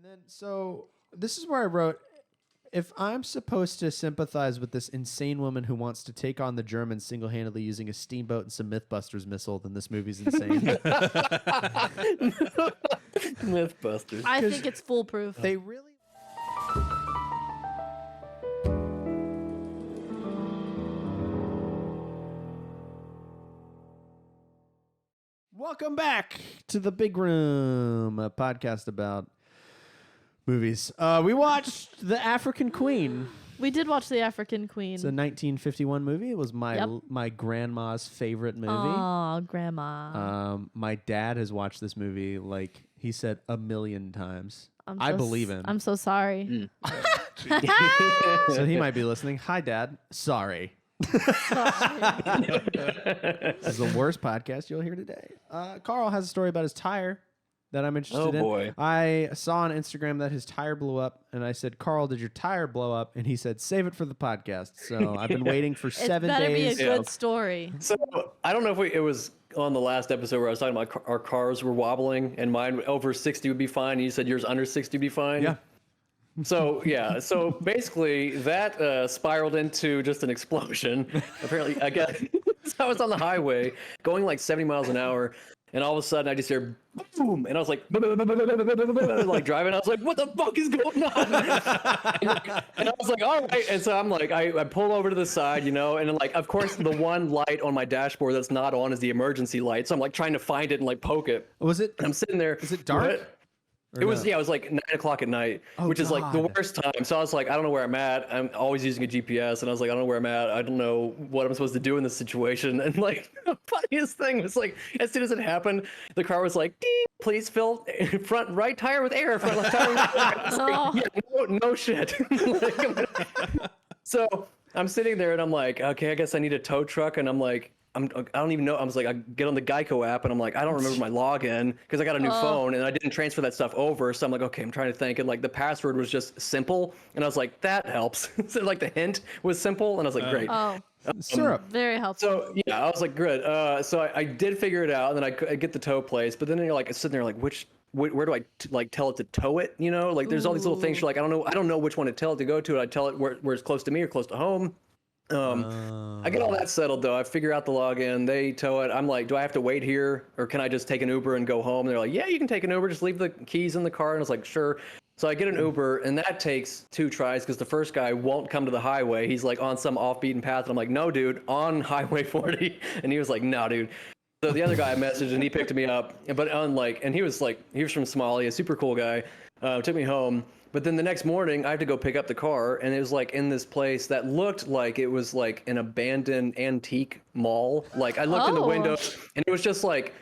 And then, so this is where I wrote, if I'm supposed to sympathize with this insane woman who wants to take on the Germans single-handedly using a steamboat and some Mythbusters missile, then this movie's insane. Mythbusters. I think it's foolproof. They really... Welcome back to The Big Room, a podcast about movies. We watched The African Queen. We did watch The African Queen. It's a 1951 movie. It was my grandma's favorite movie. Oh, grandma. My dad has watched this movie, like he said, 1 million times. I believe him. I'm so sorry. So he might be listening. Hi, Dad. Sorry. This is the worst podcast you'll hear today. Carl has a story about his tire that I'm interested in. Oh, boy. I saw on Instagram that his tire blew up, and I said, Carl, did your tire blow up? And he said, save it for the podcast. So I've been waiting for 7 days. It better be a good story. So I don't know if it was on the last episode where I was talking about our cars were wobbling, and mine over 60 would be fine, and you said yours under 60 would be fine. Yeah. So, yeah. So basically that spiraled into just an explosion. Apparently, I guess I was on the highway going like 70 miles an hour. And all of a sudden, I just hear boom, and I was like, like driving. I was like, "What the fuck is going on?" And I was like, "All right." And so I'm like, I pull over to the side, and then, like, of course, the one light on my dashboard that's not on is the emergency light. So I'm like trying to find it and like poke it. Was it? And I'm sitting there. Is it dark? It was, it was like 9 o'clock at night, which is like the worst time. So I was like, I don't know where I'm at. I'm always using a GPS, and I was like, I don't know where I'm at. I don't know what I'm supposed to do in this situation. And like, the funniest thing was like, as soon as it happened, the car was like, ding, please fill front right tire with air, front left tire with air. I was like, yeah, no shit. So I'm sitting there, and I'm like, okay, I guess I need a tow truck, and I'm like, I don't even know. I was like, I get on the Geico app, and I'm like, I don't remember my login because I got a new phone and I didn't transfer that stuff over. So I'm like, okay, I'm trying to think. And like the password was just simple. And I was like, that helps. So like the hint was simple. And I was like, great. Syrup. Very helpful. So yeah, I was like, good. So I did figure it out, and then I get the tow place. But then you're like sitting there like, where do I like tell it to tow it? Like there's all these little things. You're like, I don't know which one to tell it to go to. I tell it where it's close to me or close to home. I get all that settled though. I figure out the login, they tow it. I'm like, do I have to wait here or can I just take an Uber and go home? And they're like, yeah, you can take an Uber, just leave the keys in the car. And I was like, sure. So I get an Uber, and that takes 2 tries because the first guy won't come to the highway. He's like on some off-beaten path. And I'm like, no, dude, on Highway 40. And he was like, no, dude. So the other guy I messaged, and he picked me up, but and he was from Somalia, a super cool guy, took me home. But then the next morning, I had to go pick up the car, and it was like in this place that looked like it was like an abandoned antique mall. Like I looked in the window, and it was just like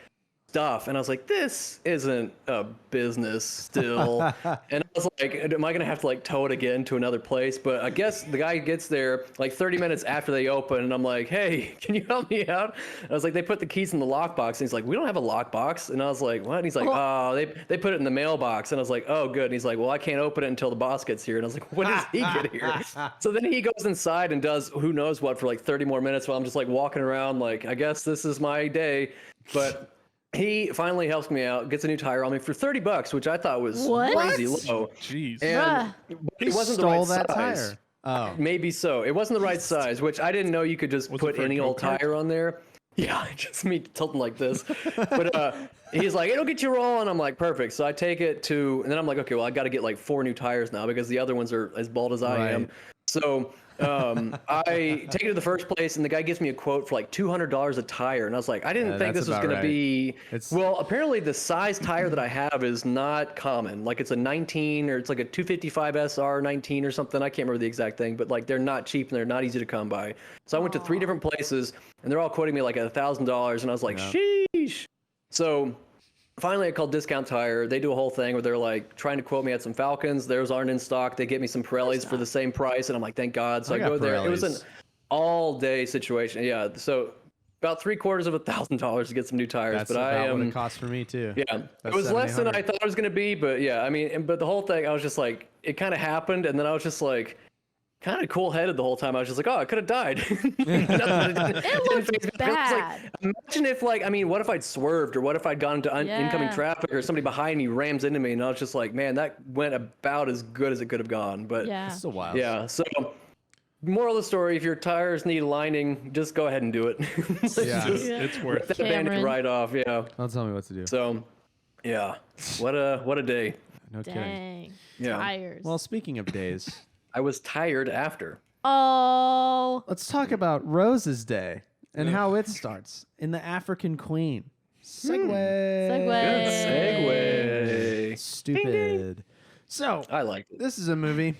stuff, and I was like, this isn't a business still. And I was like, am I gonna have to like tow it again to another place? But I guess the guy gets there like 30 minutes after they open, and I'm like, hey, can you help me out? And I was like, they put the keys in the lockbox, and he's like, we don't have a lockbox. And I was like, what? And he's like, oh, they put it in the mailbox. And I was like, oh, good. And he's like, well, I can't open it until the boss gets here. And I was like, when does he get here? So then he goes inside and does who knows what for like 30 more minutes while I'm just like walking around like, I guess this is my day. But he finally helps me out, gets a new tire on me for $30, which I thought was crazy low. Jeez. And it wasn't the right size. Tire. Oh. Maybe so. It wasn't the right size, which I didn't know you could just put any old tire on there. Yeah, just me tilting like this. But he's like, it'll get you rolling. I'm like, perfect. So I take it to, and then I'm like, okay, well, I got to get like 4 new tires now because the other ones are as bald as I am. So I take it to the first place, and the guy gives me a quote for like $200 a tire, and I was like, I didn't think this was going to be. Well, apparently the size tire that I have is not common. Like it's a 19, or it's like a 255 SR 19 or something. I can't remember the exact thing, but like they're not cheap and they're not easy to come by. So I went to 3 different places, and they're all quoting me like $1,000, and I was like, sheesh. So finally, I called Discount Tire. They do a whole thing where they're like trying to quote me at some Falcons. Theirs aren't in stock. They get me some Pirellis for the same price, and I'm like, thank God. So I go there. It was an all-day situation. Yeah. So about $750 to get some new tires. That's about what it cost for me too. Yeah, it was less than I thought it was going to be, but yeah, I mean, but the whole thing, I was just like, it kind of happened, and then I was just like, kind of cool headed the whole time. I was just like, oh, I could have died. It looked bad. Imagine if, like, I mean, what if I'd swerved, or what if I'd gone into incoming traffic, or somebody behind me rams into me, and I was just like, man, that went about as good as it could have gone. But Yeah. It's still wild. yeah, so moral of the story: if your tires need lining, just go ahead and do it. Yeah. It's worth That it. bandit Cameron. right off. Yeah. Don't tell me what to do. So, yeah, what a day. No kidding. Dang. Yeah. Tires. Well, speaking of days, I was tired after. oh. let's talk about Rose's Day and how it starts in the African Queen. Segway. Segue. Segue. Stupid. So, I liked it. this is a movie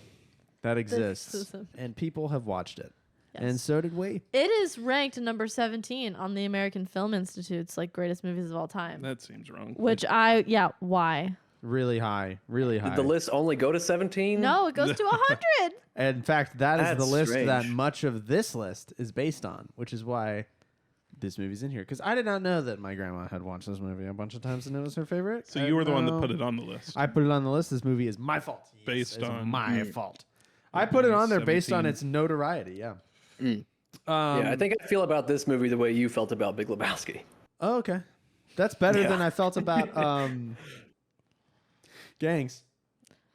that exists, is a- and people have watched it. Yes. And so did we. It is ranked number 17 on the American Film Institute's like greatest movies of all time. That seems wrong. Which why? Really high. Really high. Did the list only go to 17? No, it goes to 100. In fact, that is the That's list that strange. much of this list is based on, which is why this movie's in here. Because I did not know that my grandma had watched this movie a bunch of times and it was her favorite. So you were the one that put it on the list. I put it on the list. This movie is my fault. Based it's on- my fault. I put it on there based on 17. its notoriety. Yeah. Yeah, I think I feel about this movie the way you felt about Big Lebowski. Oh, okay. That's better Yeah. than I felt about Gangs.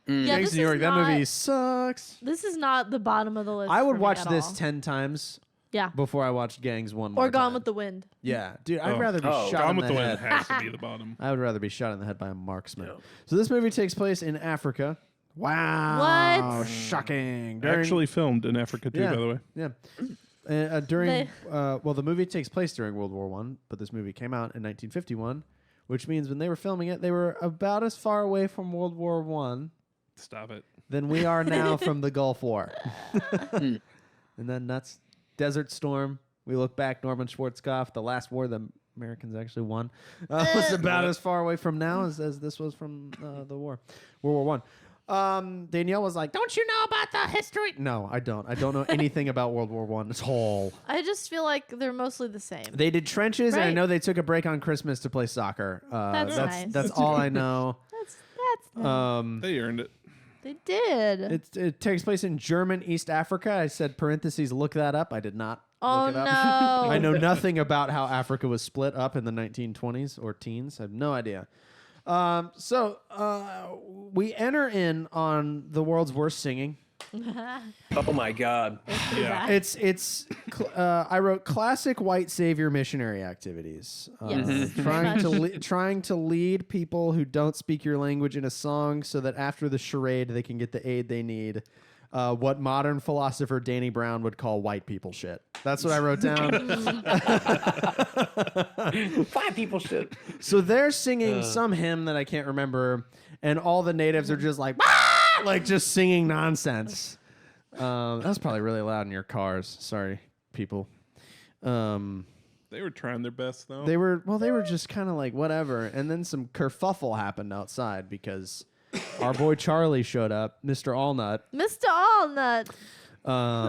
Yeah, Gangs this New York. is That not, movie sucks. This is not the bottom of the list. I would for me watch at this all. 10 times Yeah. before I watched Gangs one more Or Gone time. with the Wind. Yeah, dude, I'd Oh. rather be Oh, shot Gone in with the the Wind head. has to be the bottom. I would rather be shot in the head by a marksman. Yeah. So this movie takes place in Africa. Wow. What? Shocking. Actually filmed in Africa too, Yeah. by the way. Yeah. During well, the movie takes place during World War I, but this movie came out in 1951, which means when they were filming it, they were about as far away from World War I Stop it. than we are now from the Gulf War. And then nuts. Desert Storm. We look back, Norman Schwarzkopf, the last war the Americans actually won, was about as far away from now as this was from the war, World War I. Danielle was like, "Don't you know about the history?" No, I don't. I don't know anything about World War I at all. I just feel like they're mostly the same. They did trenches, and I Right. know they took a break on Christmas to play soccer. That's nice. That's all I know. That's nice. They earned it. They did. It takes place in German East Africa. I said parentheses, look that up. I did not. Oh, look it up. no. I know nothing about how Africa was split up in the 1920s or teens. I have no idea. So we enter in on the world's worst singing. Oh my God. Yeah. I wrote classic white savior missionary activities. Yes. Trying to lead people who don't speak your language in a song so that after the charade they can get the aid they need. What modern philosopher Danny Brown would call white people shit. That's what I wrote down. Five people shit. So they're singing some hymn that I can't remember, and all the natives are just like, "Ah!" like just singing nonsense. That's probably really loud in your cars. Sorry, people. They were trying their best though. They were just kind of like whatever, and then some kerfuffle happened outside because our boy Charlie showed up, Mr. Allnut. Mr. Allnut.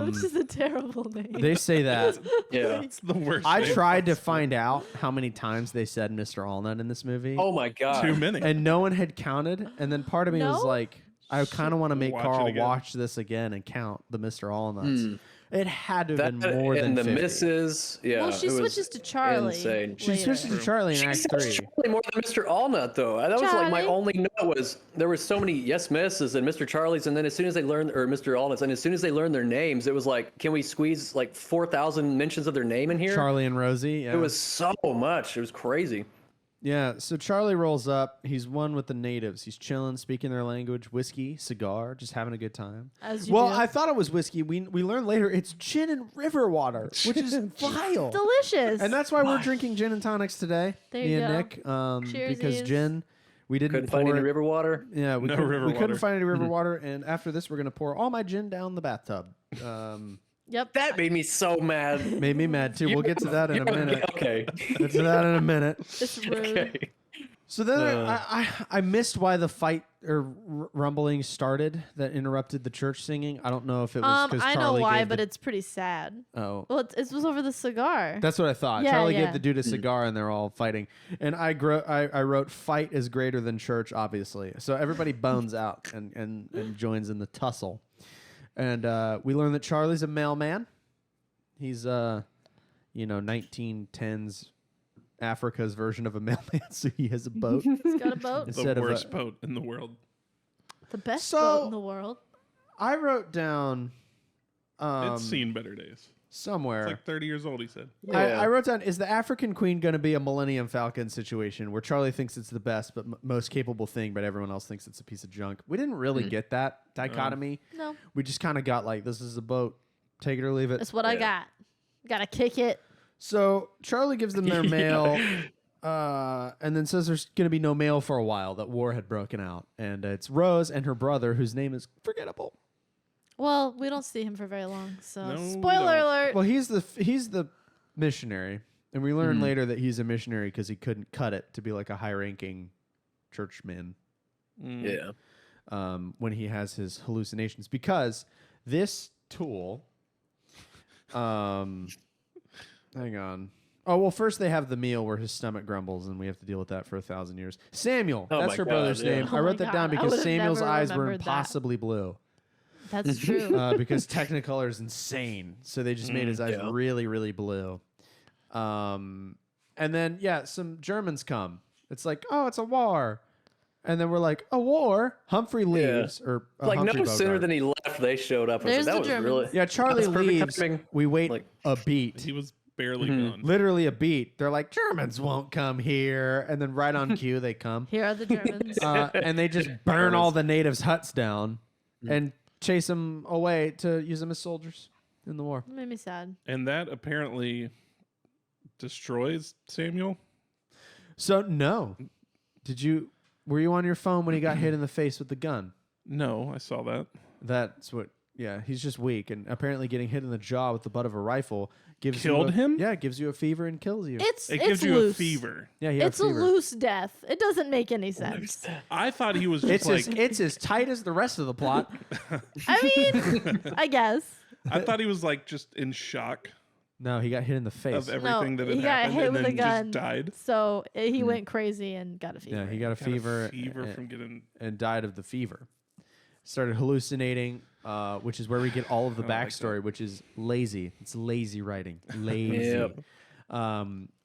Which is a terrible name. They say that. Yeah. It's the worst. I name tried to possible. find out how many times they said Mr. Allnut in this movie, Oh my God. Too many. and no one had counted. And then part of me was No? like, I kind of want to make Watch it Carl again. watch this again and count the Mr. Allnuts. It had to have That been more than and the 50. misses. Yeah. well, she it was switches to Charlie. Insane. She switches to Charlie in Act She 3. says Charlie more than Mr. Allnut, though. That was like my Charlie. only note was there was so many yes misses and Mr. Charlie's, and then as soon as they learned, or Mr. Allnuts, and as soon as they learned their names, it was like, can we squeeze like 4,000 mentions of their name in here? Charlie and Rosie. Yeah. It was so much. It was crazy. Yeah, so Charlie rolls up. He's one with the natives. He's chilling, speaking their language, whiskey, cigar, just having a good time. As you Well, do. I thought it was whiskey. We learned later it's gin and river water, which is vile. Delicious. And that's why we're drinking gin and tonics today, There me you and go. Nick, because Cheersies. gin, we didn't Couldn't pour find any it. river water. Yeah, we No couldn't, river we couldn't water. find any river water. And after this, we're gonna pour all my gin down the bathtub. Yep. That made me so mad. Made me mad too. We'll get to that in a minute. Okay. Get to that in a minute. It's rude. Okay. So then I missed why the fight or rumbling started that interrupted the church singing. I don't know if it was because I know Charlie why, gave but the, it's pretty sad. oh. Well, it was over the cigar. That's what I thought. Yeah, Charlie yeah. gave the dude a cigar and they're all fighting. And I wrote fight is greater than church, obviously. So everybody bones out and joins in the tussle. And we learn that Charlie's a mailman. He's 1910s Africa's version of a mailman, so he has a boat. He's got a boat. The worst boat in the world. The best boat in the world. I wrote down It's seen better days. Somewhere. It's like 30 years old, he said. Yeah. I wrote down, is the African Queen going to be a Millennium Falcon situation where Charlie thinks it's the best but most capable thing, but everyone else thinks it's a piece of junk? We didn't really get that dichotomy. No. We just kind of got like, this is a boat. Take it or leave it. That's what I got. Gotta kick it. So Charlie gives them their mail and then says there's going to be no mail for a while, that war had broken out. And it's Rose and her brother, whose name is forgettable. Well, we don't see him for very long, so No, spoiler alert. Well, he's the missionary, and we learn later that he's a missionary because he couldn't cut it to be like a high-ranking churchman. Yeah. When he has his hallucinations, because this tool, hang on. Oh well, first they have the meal where his stomach grumbles, and we have to deal with that for 1,000 years. Samuel, that's her brother's name. Oh I wrote that down because Samuel's eyes were remembered impossibly blue. That's true. Because Technicolor is insane, so they just made his eyes really, really blue. And then some Germans come. It's like, oh, it's a war, and then we're like, a war. Humphrey leaves, or like Humphrey no Bogart. sooner than he left, they showed up. There's that the was Germans. really Charlie leaves. timing. We wait a beat. He was barely gone. Literally a beat. They're like, Germans won't come here, and then right on cue they come. Here are the Germans. And they just burn all the natives' huts down and chase them away to use them as soldiers in the war. It made me sad. And that apparently destroys Samuel. So no, were you on your phone when he got hit in the face with the gun? No, I saw that. That's what. Yeah, he's just weak, and apparently getting hit in the jaw with the butt of a rifle killed him. Yeah, it gives you a fever and kills you. It gives you loose. a fever. Yeah, It's a loose death. It doesn't make any sense. I thought he was just it's as tight as the rest of the plot. I mean, I guess. I thought he was like just in shock No, he got hit in the face. of everything that had he got happened hit and with then a gun, just died. So he went crazy and got a fever. Yeah, he got a fever from getting and died of the fever. Started hallucinating, which is where we get all of the backstory, which is lazy. It's lazy writing. Lazy. Yep.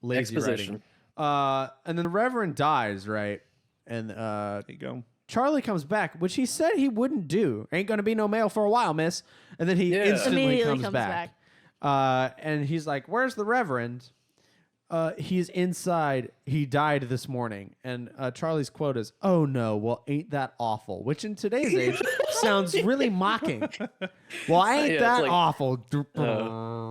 Lazy Exposition. writing. And then the Reverend dies, right? And there you go. Charlie comes back, which he said he wouldn't do. Ain't gonna be no mail for a while, miss. And then he instantly Immediately comes back. And he's like, "Where's the Reverend?" He's inside. He died this morning. And Charlie's quote is, "Oh no, well, ain't that awful?" Which in today's age sounds really mocking. Well, ain't that like, awful?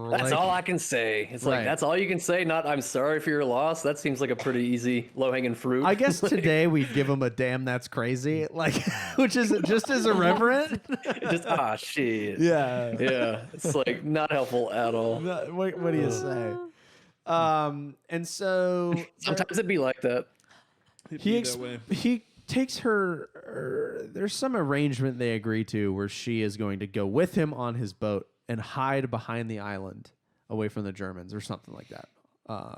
That's all I can say. It's like, that's all you can say. Not, I'm sorry for your loss. That seems like a pretty easy low-hanging fruit. I guess today we'd give him a damn that's crazy, like, which is just as irreverent. Just, shit. Yeah. Yeah. It's like not helpful at all. What do you say? And so Sometimes it'd be like that. he takes her. There's some arrangement they agree to where she is going to go with him on his boat and hide behind the island away from the Germans or something like that.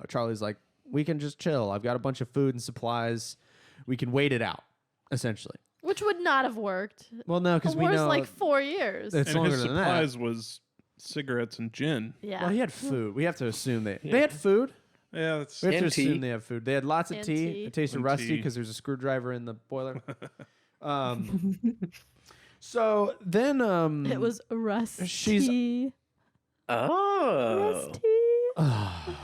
Charlie's like, we can just chill. I've got a bunch of food and supplies. We can wait it out, essentially. Which would not have worked. Well, no, because we know like 4 years. it's And longer his than that. supplies was cigarettes and gin. Yeah. Well, he had food. We have to assume they had food. Yeah, that's We have to And tea. assume they have food. They had lots of And tea. tea. It tasted And rusty tea. because there's a screwdriver in the boiler. So then it was rusty. she's- Oh. Rusty.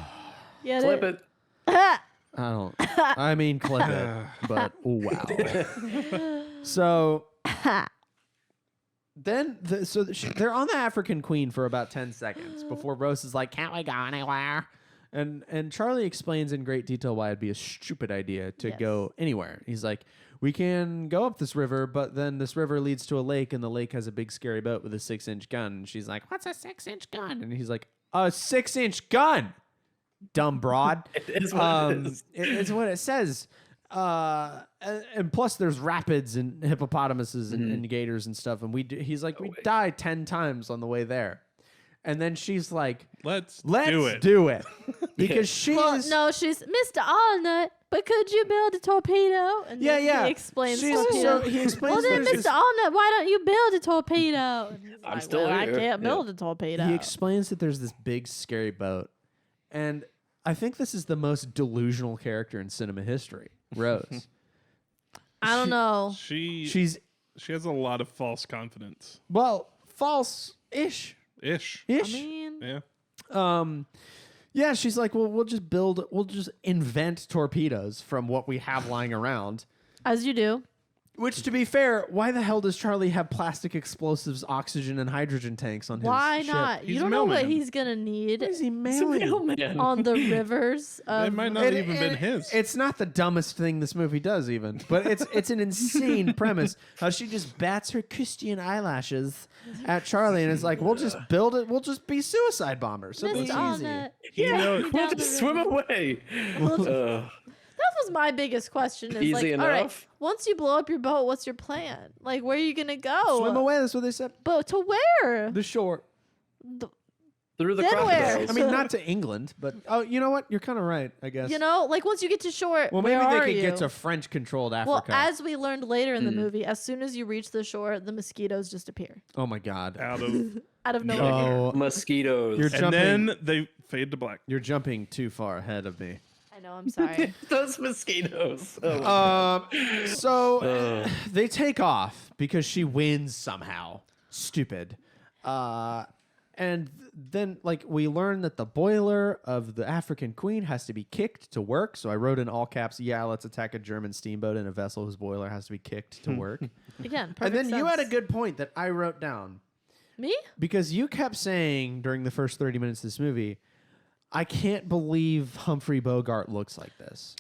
Get Flip it. I don't. I mean, clip it. But wow. So then, they're on the African Queen for about 10 seconds before Rose is like, "Can't we go anywhere?" And Charlie explains in great detail why it'd be a stupid idea to go anywhere. He's like, "We can go up this river, but then this river leads to a lake, and the lake has a big scary boat with a 6-inch gun." And she's like, "What's a 6-inch gun?" And he's like, "A 6-inch gun, dumb broad." It is what it is. It's what it says. And plus there's rapids and hippopotamuses and gators and stuff. And he's like, we died 10 times on the way there. And then she's like, Let's do it. Because Well, she's no, she's Mr. Allnut. but could you build a torpedo? And Yeah, then yeah. He explains She's- torpedo. so he explains well, then, there's Mr. Allnut, why don't you build a torpedo? And he's I'm like, still well, here. I can't Yeah. build a torpedo. He explains that there's this big scary boat, and I think this is the most delusional character in cinema history, Rose. I don't know. She has a lot of false confidence. Well, false-ish. Ish. I mean, Yeah. Yeah, she's like, well, we'll just invent torpedoes from what we have lying around. as you do. Which, to be fair, why the hell does Charlie have plastic explosives, oxygen, and hydrogen tanks on his Why ship? not? He's You a don't know what mailman. he's gonna need Why is he It's a mailing? mailman. on the rivers. It might not even been his. It's not the dumbest thing this movie does, even, but it's an insane premise. How she just bats her Christian eyelashes at Charlie, and it's like, we'll just build it. We'll just be suicide bombers. It'll be Mr. easy. Allnut. Yeah, down we'll the just river. swim away. That was my biggest question. Is Easy like, all right, enough? once you blow up your boat, what's your plan? Like, where are you gonna go? Swim away. That's what they said. But to where? The shore. Through the Then where? crocodiles. I mean, not to England, but oh, you know what? You're kind of right. I guess. You know, like once you get to shore, well, where maybe they are could you? get to French-controlled Africa. Well, as we learned later in the movie, as soon as you reach the shore, the mosquitoes just appear oh my God. Out of out of nowhere. Oh, Mosquitoes. You're and jumping. then they fade to black. You're jumping too far ahead of me. I know. I'm sorry. Those mosquitoes. Oh. So they take off because she wins somehow. Stupid. And then, like, we learn that the boiler of the African Queen has to be kicked to work. So I wrote in all caps, yeah, let's attack a German steamboat in a vessel whose boiler has to be kicked to work. Again, perfect And then you had a sense. good point that I wrote down. Me? Because you kept saying during the first 30 minutes of this movie, I can't believe Humphrey Bogart looks like this.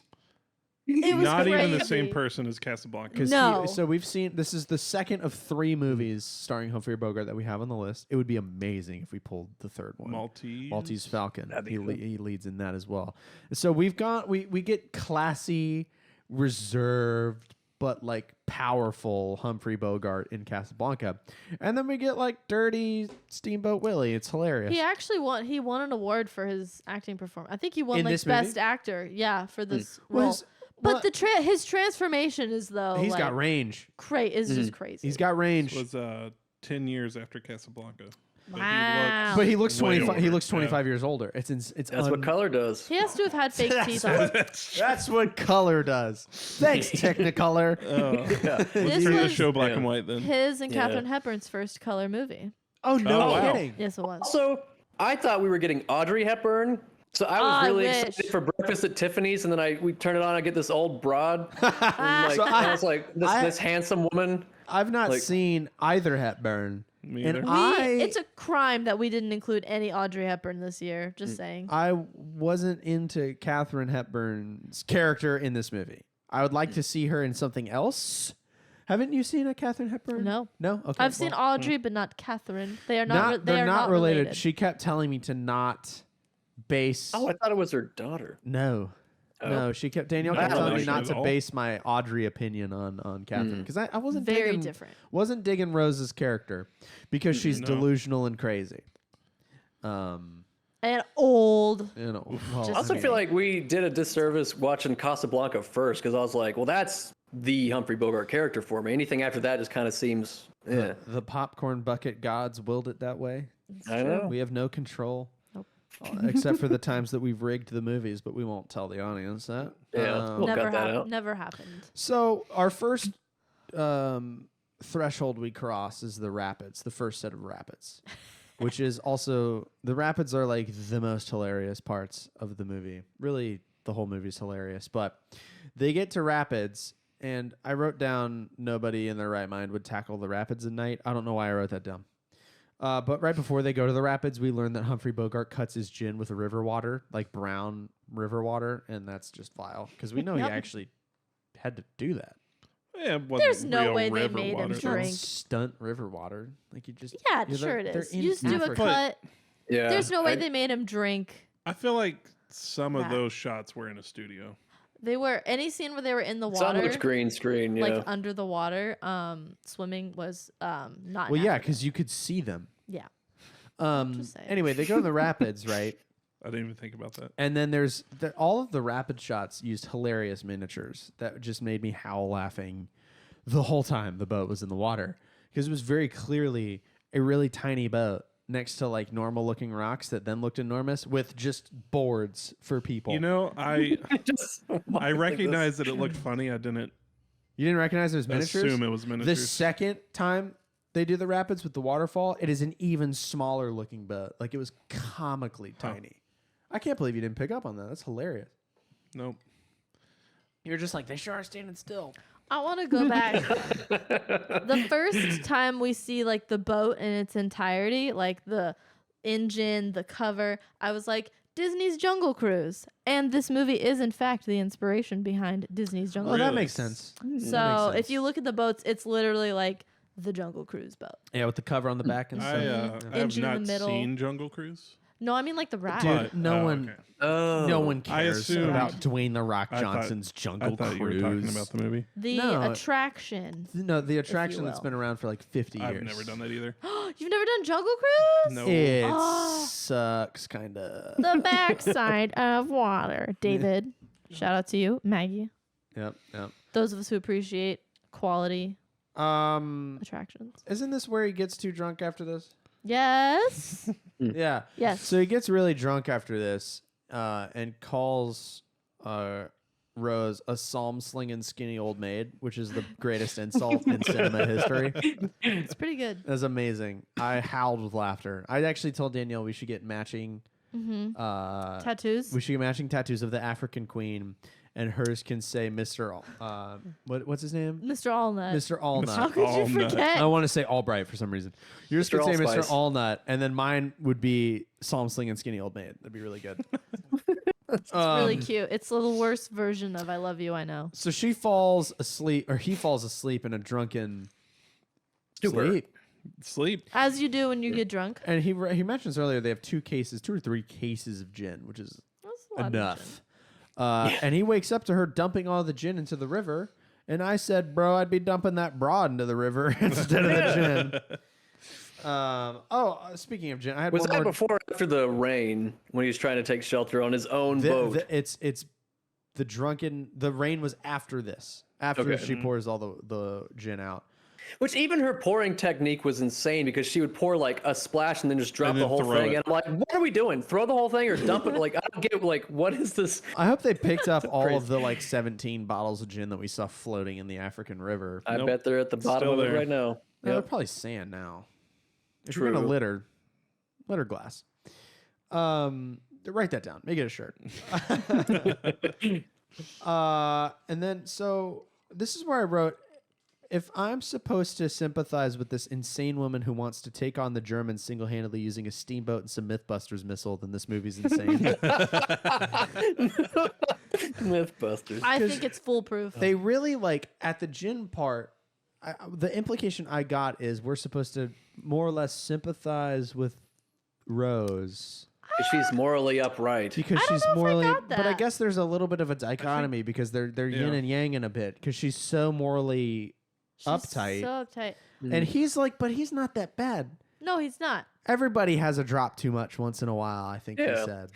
It was Not even the crazy. same person as Casablanca. 'Cause No. so we've seen, this is the second of 3 movies starring Humphrey Bogart that we have on the list. It would be amazing if we pulled the third one. Maltese Falcon. That'd be He, cool. he leads in that as well. So we get classy, reserved, but like powerful Humphrey Bogart in Casablanca. And then we get like dirty Steamboat Willie. It's hilarious. He actually won an award for his acting performance. I think he won In like this movie? best actor. Yeah, for this Well, role. his- But well, his transformation is though he's like, got range. is just crazy. He's got range. was 10 years after Casablanca. But Wow. But he looks Way 25. He older, looks 25 years older. It's That's what color does. He has to have had fake teeth on. That's what color does. Thanks, Technicolor. This Turn the was show black Yeah. and white then. his and Yeah. Katharine Hepburn's first color movie. Oh no Oh, wow. kidding. Yes, it was. Also, I thought we were getting Audrey Hepburn. So I was I really wish. excited for Breakfast at Tiffany's, and then we turn it on, I get this old broad. And like, So I was like, this handsome woman. I've not Like- seen either Hepburn. Me and either. It's a crime that we didn't include any Audrey Hepburn this year. Just saying. I wasn't into Katharine Hepburn's character in this movie. I would like to see her in something else. Haven't you seen a Katharine Hepburn? No. No. Okay. I've seen Audrey, but not Katharine. They are Not. they They're are not related. related. She kept telling me to not base. Oh, I thought it was her daughter. No. Oh. No, Danielle I kept don't telling know me not at to all. base my Audrey opinion on Catherine because I wasn't Very digging, different. Wasn't digging Rose's character because she's No. delusional and crazy. And old. You know, Just- I also feel like we did a disservice watching Casablanca first, because I was like, well, that's the Humphrey Bogart character for me. Anything after that just kind of seems, yeah. the popcorn bucket gods willed it that way. I know. We have no control. Nope. Except for the times that we've rigged the movies, but we won't tell the audience that. Yeah, we'll cut that out. Never happened. So our first threshold we cross is the rapids, the first set of rapids, which is also the rapids are like the most hilarious parts of the movie. Really, the whole movie's hilarious, but they get to rapids, and I wrote down nobody in their right mind would tackle the rapids at night. I don't know why I wrote that down. But right before they go to the rapids, we learn that Humphrey Bogart cuts his gin with river water, like brown river water, and that's just vile because we know Yep. he actually had to do that. Yeah, it wasn't There's no real way they river made him water. It's not drink. stunt river water. Like you just Yeah, you're sure the- it they're is. in You just do a Africa. cut. Yeah. There's no way I- they made him drink. I feel like some of That. those shots were in a studio. They were any scene where they were in the Some water, looks green screen, yeah. like under the water. Swimming was not. Well, yeah, happening. because you could see them. Yeah. Anyway, they go to the rapids, right? I didn't even think about that. And then there's all of the rapid shots used hilarious miniatures that just made me howl laughing the whole time the boat was in the water, because it was very clearly a really tiny boat next to like normal looking rocks that then looked enormous with just boards for people. You know, I recognized that it looked funny. I didn't. You didn't recognize it was miniatures? Assume it was The miniatures. second time they do the rapids with the waterfall, it is an even smaller looking boat. Like it was comically tiny. I can't believe you didn't pick up on that. That's hilarious. Nope. You're just like, they sure are standing still. I want to go back. The first time we see like the boat in its entirety, like the engine, the cover, I was like, Disney's Jungle Cruise. And this movie is in fact the inspiration behind Disney's Jungle Oh, Cruise. that makes sense. So if you look at the boats, it's literally like the Jungle Cruise boat. Yeah, with the cover on the back and stuff. I have Engine in not the middle. seen Jungle Cruise. No, I mean like the ride. Dude, no one Oh. cares assumed- about Dwayne The Rock I thought- Johnson's I Jungle thought Cruise. you were talking about the movie. The No. attraction. No, the attraction that's will. been around for like 50 years. I've never done that either. You've never done Jungle Cruise? No. It Oh. sucks, kind of. The backside of water. David, shout out to you. Maggie. Yep. Those of us who appreciate quality attractions. Isn't this where he gets too drunk after this? Yes. Yeah. Yes. So he gets really drunk after this, and calls Rose a psalm-slinging skinny old maid, which is the greatest insult in cinema history. It's pretty good. That's amazing. I howled with laughter. I actually told Danielle we should get matching Tattoos. We should get matching tattoos of the African queen, and hers can say Mr. What's his name? Mr. Allnut. Mr. Allnut. How could you Allnut. forget? I want to say Albright for some reason. Yours Mr. could say Mr. Allspice. Allnut, and then mine would be Psalm Slinging Skinny Old Maid. That'd be really good. It's really cute. It's the worst version of I Love You, I Know. So she falls asleep, or he falls asleep in a drunken sleep. Sleep. As you do when you get drunk. And he mentions earlier they have 2 or 3 cases of gin, which is That's a lot of enough. And he wakes up to her dumping all the gin into the river. And I said, bro, I'd be dumping that broad into the river instead of the gin. Speaking of gin, I had Was one that more. before or after the rain when he was trying to take shelter on his own boat? It's the rain was after this. After Okay. she pours all the gin out. Which even her pouring technique was insane because she would pour like a splash and then just drop And the then whole throw thing. it. And I'm like, what are we doing? Throw the whole thing or dump it? Like, I don't get like, what is this? I hope they picked up all of the like 17 bottles of gin that we saw floating in the African River. I Nope. bet they're at the bottom Still of it there. right now. They're Yep. probably sand now. If you're gonna True. litter glass. Write that down. Make it a shirt. And then so this is where I wrote, if I'm supposed to sympathize with this insane woman who wants to take on the Germans single-handedly using a steamboat and some Mythbusters missile, then this movie's insane. Mythbusters. I think it's foolproof. They really like at the gin part. The implication I got is we're supposed to more or less sympathize with Rose She's morally upright. because I don't she's know if I morally. got But I that. guess there's a little bit of a dichotomy because they're yin Yeah. and yang in a bit because she's so morally She's uptight, So uptight. and he's like, but he's not that bad. No, he's not. Everybody has a drop too much once in a while. I think he Yeah. said.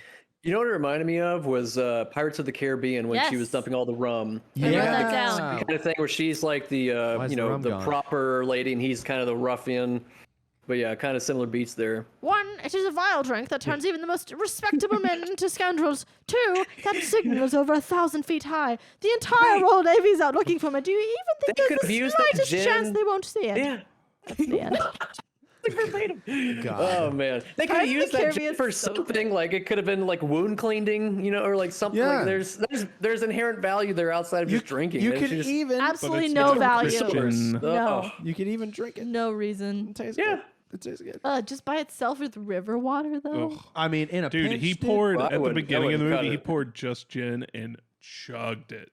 You know what it reminded me of was Pirates of the Caribbean when she was Yes. dumping all the rum. I wrote that Yeah. down. Kind of thing where she's like the Why is you the know rum the gone? proper lady and he's kind of the ruffian. But yeah, kind of similar beats there. 1, it is a vile drink that turns even the most respectable men into scoundrels. 2, that signal is over 1,000 feet high. The entire Royal Navy's out looking for me. Do you even think They there's could the have used that slightest gin. chance they won't see it? Yeah. That's the end. God. Oh man, they could have Pirates of the used that Caribbean gin for is so something. Like it could have been like wound cleaning, you know, or like something. Yeah. Like there's inherent value there outside of just drinking. You It's could just- even Absolutely it's no not value. Christian. No. Oh. you could even drink it. No reason. It tastes Yeah. good. It tastes good. Just by itself with river water, though. Ugh. I mean, in a Dude, pinch, he dude. poured Well, I at the wouldn't- I beginning of the wouldn't movie. cut He it. poured just gin and chugged it.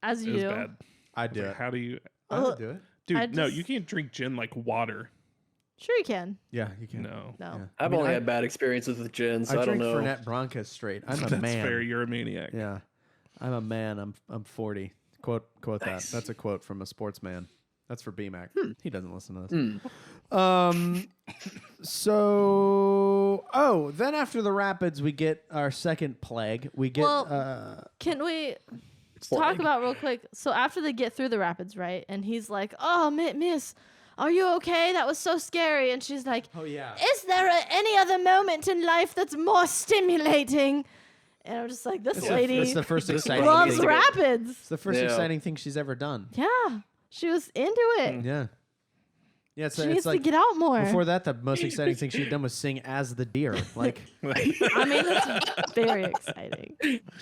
As It you was do. bad. I'd do Like, it. how do you, I would do it. dude? I'd No, just- you can't drink gin like water. Sure you can. Yeah, you can. No, No. Yeah. I've I mean, only I- had bad experiences with gin, so I, don't drink know. Fernet Branca straight. I'm a that's man. fair. You're a maniac. Yeah, I'm a man. I'm 40. Quote Nice. that. That's a quote from a sportsman. That's for BMAC. He doesn't listen to this. So then after the rapids, we get our second plague. We get can we talk about real quick? So after they get through the rapids, right? And he's like, "Oh, miss, are you okay? That was so scary." And she's like, "Oh yeah. Is there any other moment in life that's more stimulating?" And I'm just like, this lady It's the first exciting loves thing. rapids. It's the first exciting thing she's ever done. Yeah, she was into it. Yeah. Yeah, She needs to get out more. Before that, the most exciting thing she'd done was sing as the deer. Like, I mean, that's very exciting.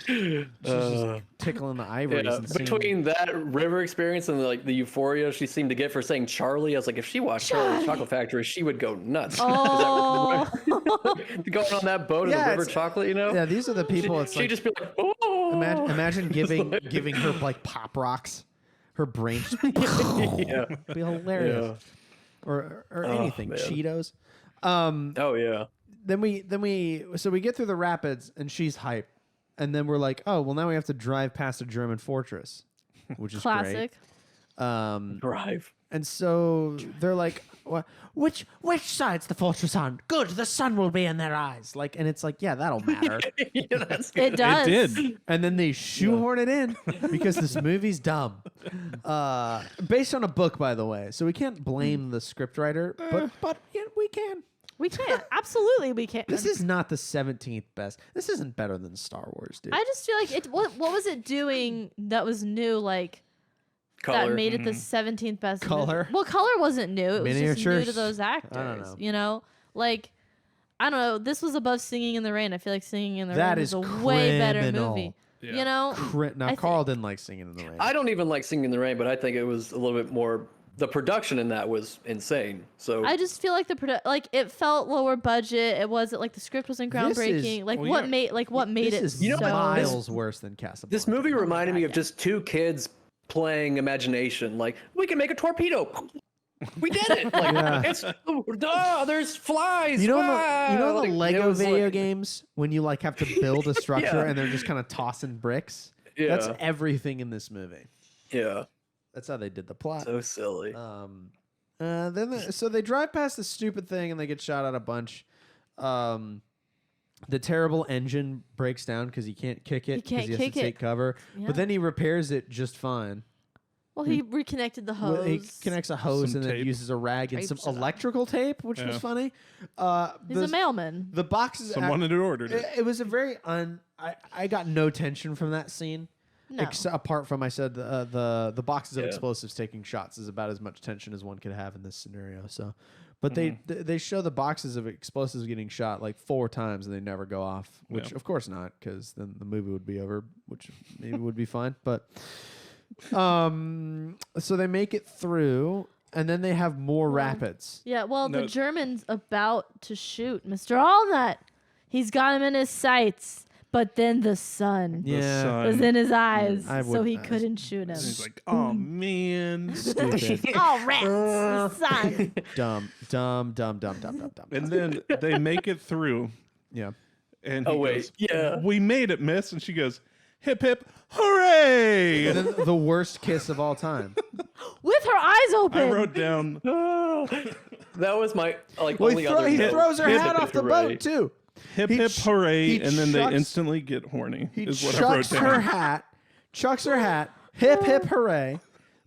she's just tickling the ivories. Yeah, And singing. between that river experience and the euphoria she seemed to get for saying Charlie, I was like, if she watched Charlie's Chocolate Factory, she would go nuts. Oh, Going on that boat in the river chocolate, you know? Yeah, these are the people. She'd just be like, oh. Imagine giving her like pop rocks. Her brain just Yeah. be hilarious. Yeah. Or anything. man. Cheetos. Oh yeah. Then we get through the rapids and she's hype. And then we're like, oh well, now we have to drive past a German fortress, which is classic. great. Drive. And so they're like, which side's the fortress on? Good, the sun will be in their eyes. Like, and it's like, yeah, that'll matter. Yeah, that's It does. It did. And then they shoehorn it in because this movie's dumb. Based on a book, by the way, so we can't blame the scriptwriter, but yeah, we can. We can. Absolutely, we can. This is not the 17th best. This isn't better than Star Wars, dude. I just feel like it. What was it doing that was new? Like color. that made it the 17th best. Color? Well, color wasn't new. It was just new Miniatures? to those actors. I don't know. You know, like I don't know. This was above Singing in the Rain. I feel like Singing in the That Rain is is a way better criminal. movie. Yeah. You know, Now, Carl didn't like Singing in the Rain. I don't even like Singing in the Rain, but I think it was a little bit more. The production in that was insane. So I just feel like it felt lower budget. It wasn't like the script wasn't This is- groundbreaking. Like well, what yeah. made this it is so miles worse than Casablanca. this movie reminded me of yeah. just two kids playing imagination. Like, we can make a torpedo. We did it. Like, Yeah. it's there's flies. You know wow. the Like, it Lego was video like- games when you like have to build a structure Yeah. and they're just kind of tossing bricks. Yeah. That's everything in this movie. Yeah. That's how they did the plot. So silly. So they drive past the stupid thing and they get shot at a bunch. The terrible engine breaks down because he can't kick it because he has to take cover. Yeah. But then he repairs it just fine. Well, he reconnected the hose. Well, he connects a hose Some and then tape. uses a rag and some Drapes it up. electrical tape, which was Yeah. funny. He's a mailman. The boxes. Someone had ordered it. It was a very I got no tension from that scene. No. Apart from I said the boxes of Yeah. explosives taking shots is about as much tension as one could have in this scenario. So, but they show the boxes of explosives getting shot like 4 times and they never go off, which Yeah. of course not, because then the movie would be over, which maybe would be fine. But so they make it through and then they have more rapids. Yeah, well, No. the German's about to shoot Mr. Allnut. He's got him in his sights, but then the sun The Yeah. sun. was in his eyes, I so would- he couldn't shoot him. He's like, oh man. Stupid. Oh, rats! Son. dumb. And then they make it through, Yeah. and Oh, he wait. goes, Yeah. we made it, miss. And she goes, hip hip, hooray! And then the worst kiss of all time. With her eyes open. I wrote down, That was my like Well, only he other note. throws her Hip, hat hip, off the hooray. boat too. hip He hip, ch- hooray, he and then they chucks- instantly get horny. He Is what I wrote chucks down. her hat, hip hip hooray,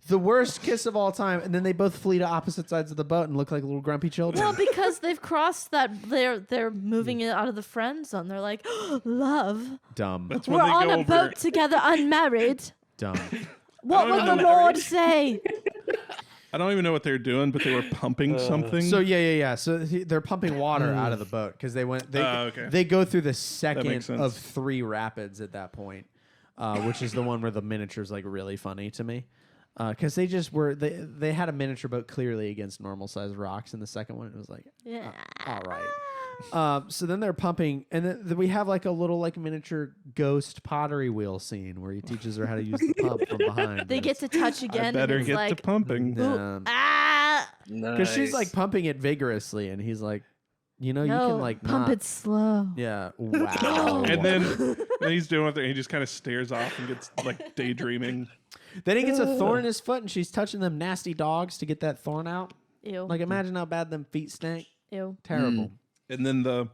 the worst kiss of all time, and then they both flee to opposite sides of the boat and look like little grumpy children. Well, because they've crossed that, they're moving it out of the friend zone. They're like, love. Dumb, That's We're when they on go a over. boat together, unmarried. dumb. What would the Lord say? I don't even know what they're doing, but they were pumping something. So yeah. So they're pumping water out of the boat because they went. okay. They go through the makes second sense. of 3 rapids at that point, which is the one where the miniature's like really funny to me. Because they just were they had a miniature boat clearly against normal sized rocks. In the second one, it was like, Yeah. all right. So then they're pumping, and then we have like a little like miniature ghost pottery wheel scene where he teaches her how to use the pump from behind. They get to touch I again, better and it's get like, to pumping. ooh, ah, because she's like Nice. pumping it vigorously, and he's like, you know, you no, can like pump not. it slow. Yeah. Wow. And then he's doing it, and he just kind of stares off and gets like daydreaming. Then he gets a thorn in his foot, and she's touching them nasty dogs to get that thorn out. Ew. Like, imagine how bad them feet stink. Ew. Terrible. And then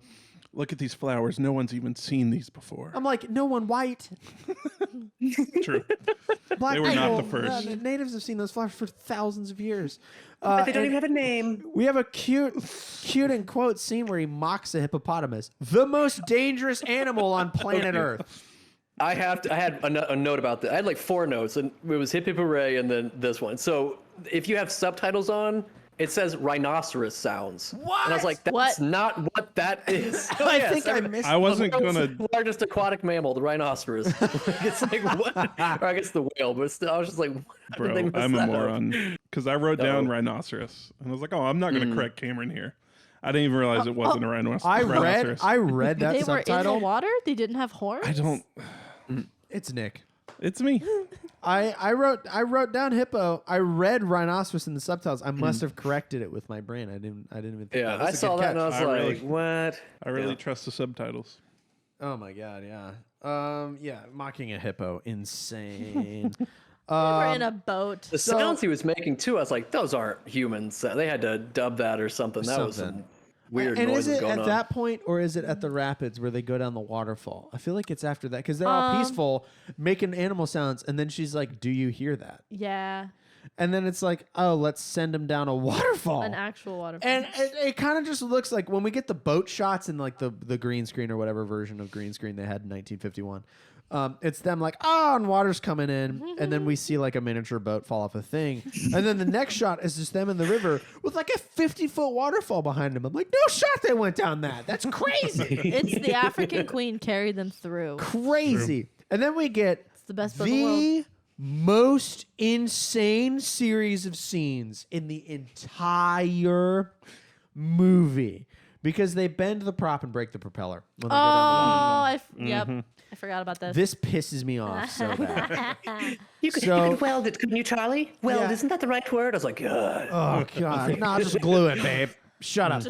look at these flowers. No one's even seen these before. I'm like, no one white. True. Black They were not the people. first. The natives have seen those flowers for thousands of years. But they don't even have a name. We have a cute in quote scene where he mocks a hippopotamus, the most dangerous animal on planet Earth. I had a note about that. I had like 4 notes, and it was hip hip hooray, and then this one. So if you have subtitles on, it says rhinoceros sounds. What? And I was like, that's not what that is. I think I missed. I wasn't the gonna. largest aquatic mammal, the rhinoceros. It's like what? Or I guess the whale, but still, I was just like, Bro, I'm a moron. Because I wrote down rhinoceros, and I was like, oh, I'm not gonna correct Cameron here. I didn't even realize it wasn't a rhinoceros. I read that They subtitle. were in the water? They didn't have horns? I don't. It's Nick. It's me. I wrote down hippo. I read rhinoceros in the subtitles. I must have corrected it with my brain. I didn't even think. Yeah, That's I a good saw that, and I catch. was I like, what? I really trust the subtitles. Oh my god, yeah. Mocking a hippo, insane. They were in a boat. The sounds he was making too, I was like, those aren't humans. They had to dub that or something. That was some weird and noises is it going at on. that point, or is it at the rapids where they go down the waterfall? I feel like it's after that because they're all peaceful, making animal sounds, and then she's like, "Do you hear that?" Yeah. And then it's like, "Oh, let's send him down a waterfall." An actual waterfall. And it kind of just looks like when we get the boat shots in like the green screen or whatever version of green screen they had in 1951. It's them like, oh, and water's coming in, and then we see like a miniature boat fall off a thing, and then the next shot is just them in the river with like a 50-foot waterfall behind them. I'm like, no shot they went down that. That's crazy. It's the African queen carried them through. Crazy. And then we get It's the best boat in the world. most insane series of scenes in the entire movie because they bend the prop and break the propeller when they go down the waterfall. Yep. I forgot about this. This pisses me off so bad. You could weld it, couldn't you, Charlie? Weld, isn't that the right word? I was like, God. Oh, God. No, just glue it, babe. Shut up.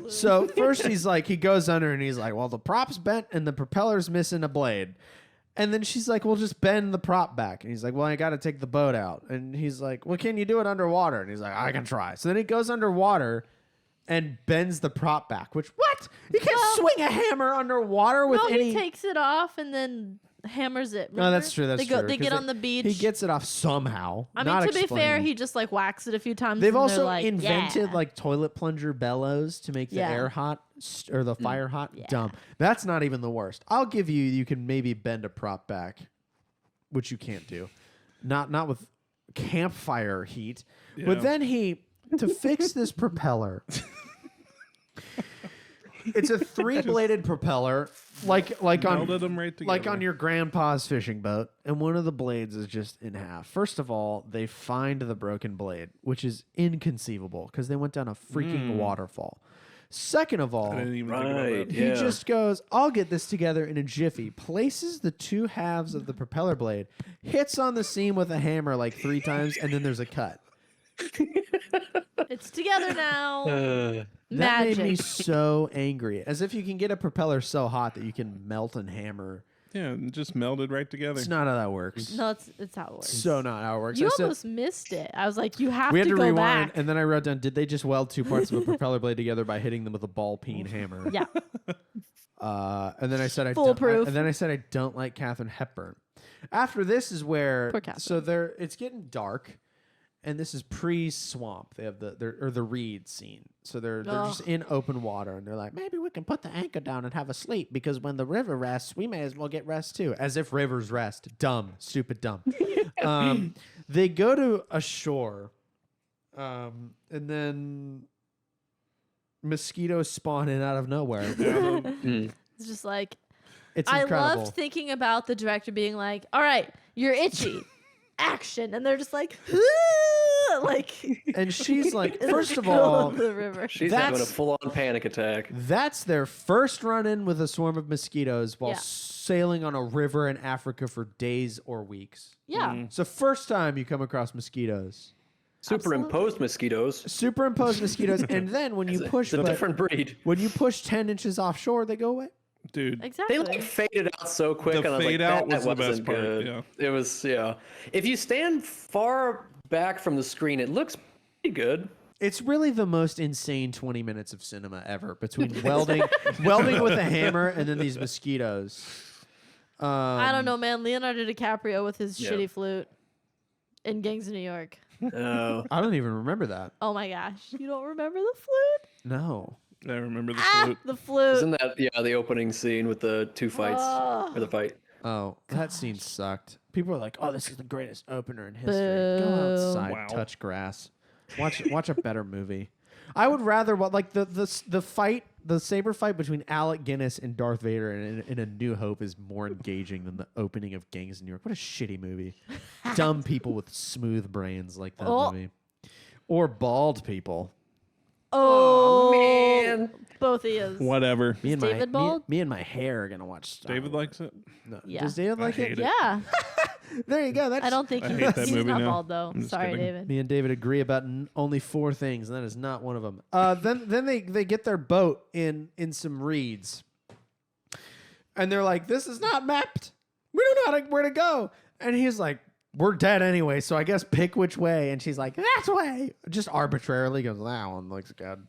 So first he goes under and he's like, well, the prop's bent and the propeller's missing a blade. And then she's like, well, just bend the prop back. And he's like, well, I got to take the boat out. And he's like, well, can you do it underwater? And he's like, I can try. So then he goes underwater and bends the prop back, which, what? You can't swing a hammer underwater with any... he takes it off and then hammers it. Remember? No, that's true. That's true. They get on the beach. He gets it off somehow. I mean, to be fair, he just like whacks it a few times. They've and also like, invented yeah. like toilet plunger bellows to make the air hot or the fire hot. Yeah. Dumb. That's not even the worst. I'll give you can maybe bend a prop back, which you can't do. Not with campfire heat. Yeah. But then to fix this propeller. It's a 3-bladed propeller, like on them right like together. on your grandpa's fishing boat, and one of the blades is just in half. First of all, they find the broken blade, which is inconceivable because they went down a freaking waterfall. Second of all, I didn't even think about that. he just goes, I'll get this together in a jiffy, places the 2 halves of the propeller blade, hits on the seam with a hammer like 3 times, and then there's a cut. It's together now. That Magic. made me so angry. As if you can get a propeller so hot that you can melt and hammer. Yeah, and just melded right together. It's not how that works. No, it's how it works. So not how it works. You I said- almost missed it. I was like, you have we had to go rewind, back. and then I wrote down, did they just weld 2 parts of a propeller blade together by hitting them with a ball peen hammer? Yeah. And then I said Foolproof. I don't like Katharine Hepburn. After this is where Poor Katharine. so it's getting dark, and this is pre-swamp. They have the reed scene. So they're just in open water, and they're like, maybe we can put the anchor down and have a sleep because when the river rests, we may as well get rest too. As if rivers rest. Dumb, stupid, dumb. They go to a shore, and then mosquitoes spawn in out of nowhere. It's just like, It's I incredible. loved thinking about the director being like, all right, you're itchy. Action. And they're just like, like. And she's like, in first the of middle all, the river. She's having a full-on panic attack. that's their first run-in with a swarm of mosquitoes while Yeah. sailing on a river in Africa for days or weeks. Yeah. So first time you come across mosquitoes. Superimposed mosquitoes. Superimposed mosquitoes, and then when you push It's a different breed. when you push 10 inches offshore, they go away. Dude. Exactly. They like faded out so quick, The and I was fade like, out that was the best wasn't part, good. yeah. It was, yeah. If you stand far back from the screen, it looks pretty good. It's really the most insane 20 minutes of cinema ever between welding with a hammer and then these mosquitoes. I don't know, man. Leonardo DiCaprio with his Yeah. shitty flute in Gangs of New York. Oh. I don't even remember that. Oh my gosh. You don't remember the flute? No. I remember the flute. The flute. Isn't that the opening scene with the two fights or the fight? Oh, that scene sucked. People are like, "Oh, this is the greatest opener in history." Go Boo. outside, Wow. touch grass. Watch a better movie. I would rather like the fight, the saber fight between Alec Guinness and Darth Vader in A New Hope is more engaging than the opening of Gangs in New York. What a shitty movie. Dumb people with smooth brains like that movie, or bald people. Oh, man. Both of you. Whatever. Me and David bald? me and my hair are gonna watch Star David Wars. likes it. No. Yeah. Does David like hate it? it. Yeah. There you go. That's I don't think I he's, hate that he's movie not now. bald though. I'm just Sorry, kidding. David. Me and David agree about only 4 things, and that is not one of them. Then they get their boat in some reeds, and they're like, "This is not mapped. We don't know where to go." And he's like, "We're dead anyway, so I guess pick which way." And she's like, "That way." Just arbitrarily goes, "That one looks good."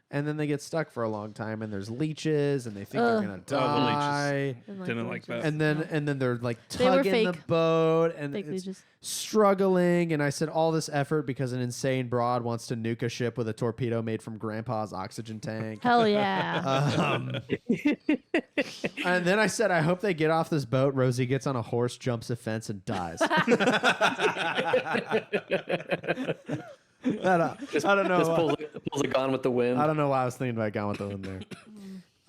And then they get stuck for a long time, and there's leeches, and they think they're gonna the die. leeches. Didn't like that. And then they're like They were tugging the fake. boat, and Fake it's leeches. struggling. And I said all this effort because an insane broad wants to nuke a ship with a torpedo made from Grandpa's oxygen tank. Hell yeah. And then I said, I hope they get off this boat. Rosie gets on a horse, jumps a fence, and dies. I don't know. Just pulls a Gone with the Wind. I don't know why I was thinking about Gone with the Wind there.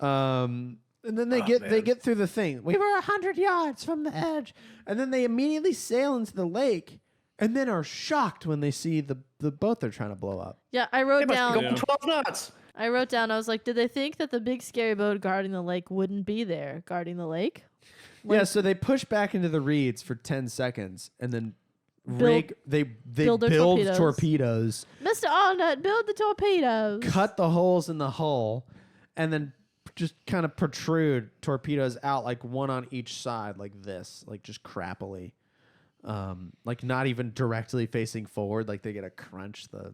And then they get through the thing. We were 100 yards from the edge, and then they immediately sail into the lake, and then are shocked when they see the boat they're trying to blow up. Yeah, I They wrote must be down. going 12 knots. I wrote down. I was like, did they think that the big scary boat guarding the lake wouldn't be there guarding the lake? Yeah, so they push back into the reeds for 10 seconds, and then Build- they build their build torpedoes. torpedoes, Mr. Allnut, build the torpedoes. cut the holes in the hull, and then just kind of protrude torpedoes out, like one on each side, like this, like just crappily, like not even directly facing forward, like they get to crunch the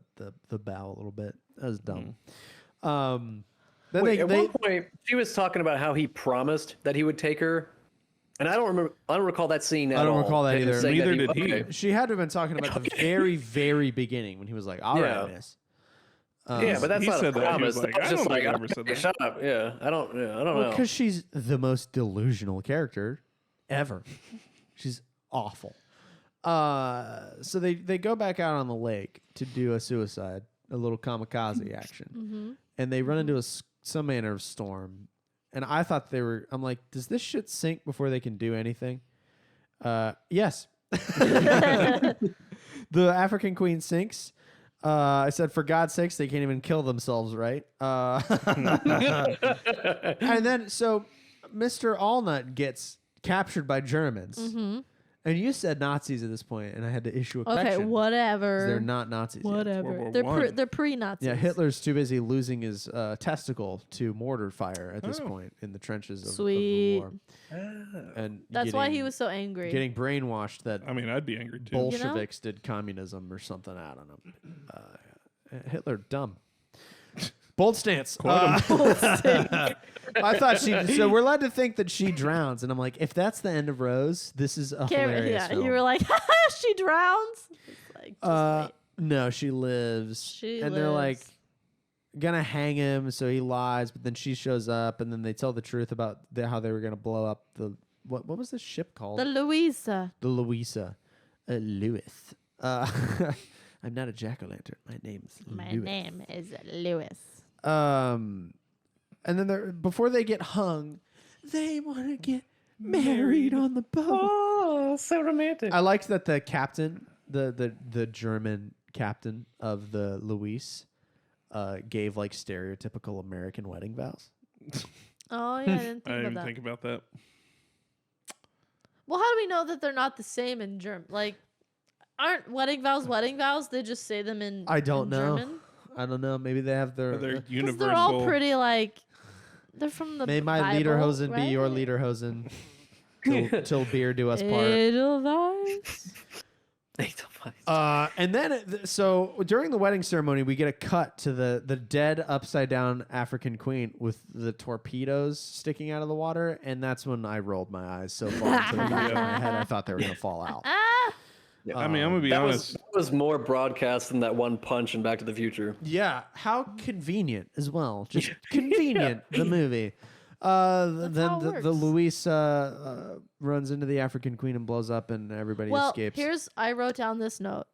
bow a little bit. That was dumb. Then Wait, at they one point, she was talking about how he promised that he would take her, and I don't recall that scene at all. I don't recall that Him either. saying Neither that did he. okay. she had to have been talking about the very, very beginning when he was like, "All right, Yeah. miss." Yeah, but that's He not said a that. He was promise. like, That was I just don't like, think I ever said okay, that. shut up. Yeah, I don't know. Because she's the most delusional character ever. She's awful. So they go back out on the lake to do a suicide, a little kamikaze action, and they run into some manner of storm. And I thought I'm like, does this shit sink before they can do anything? Yes. The African Queen sinks. I said, for God's sakes, they can't even kill themselves, right? And then, so Mr. Allnut gets captured by Germans. And you said Nazis at this point, and I had to issue a correction. Okay, 'Cause whatever. they're not Nazis yet. Whatever. World They're War I. they're pre-Nazis. Yeah, Hitler's too busy losing his testicle to mortar fire at this point in the trenches of Sweet. the war. And That's why he was so angry. getting brainwashed that I mean, I'd be angry too. Bolsheviks did communism or something. I don't know. Hitler, dumb. Bold stance. I thought so we're led to think that she drowns, and I'm like, if that's the end of Rose, this is a hilarious film. You were like, she drowns. It's like, just wait. No, she lives. They're like gonna hang him, so he lies, but then she shows up, and then they tell the truth about how they were gonna blow up the what was this ship called? The Louisa. The Louisa. Lewis. I'm not a jack-o'-lantern. My name's My Lewis. name is Lewis. And then before they get hung, they want to get married on the boat. Oh, so romantic. I liked that the captain, the German captain of the Luis, gave like stereotypical American wedding vows. Oh yeah, I didn't I think didn't about that. think about that. Well, how do we know that they're not the same in German? Like, aren't wedding vows wedding vows? They just say them in I don't know. German. I don't know. Maybe they have their They're 'Cause universal. they're all pretty like They're from the May my Bible, lederhosen right? be your lederhosen. Till beer do us part. Edelweiss. And then, so during the wedding ceremony, we get a cut to the dead upside down African queen with the torpedoes sticking out of the water, and that's when I rolled my eyes so far into the back of my head I thought they were gonna fall out. Yeah. I mean, I'm gonna be honest. That was more broadcast than that one punch in Back to the Future. Yeah, how convenient as well. Just convenient. The movie. Then the Louisa runs into the African queen and blows up, and everybody escapes. I wrote down this note.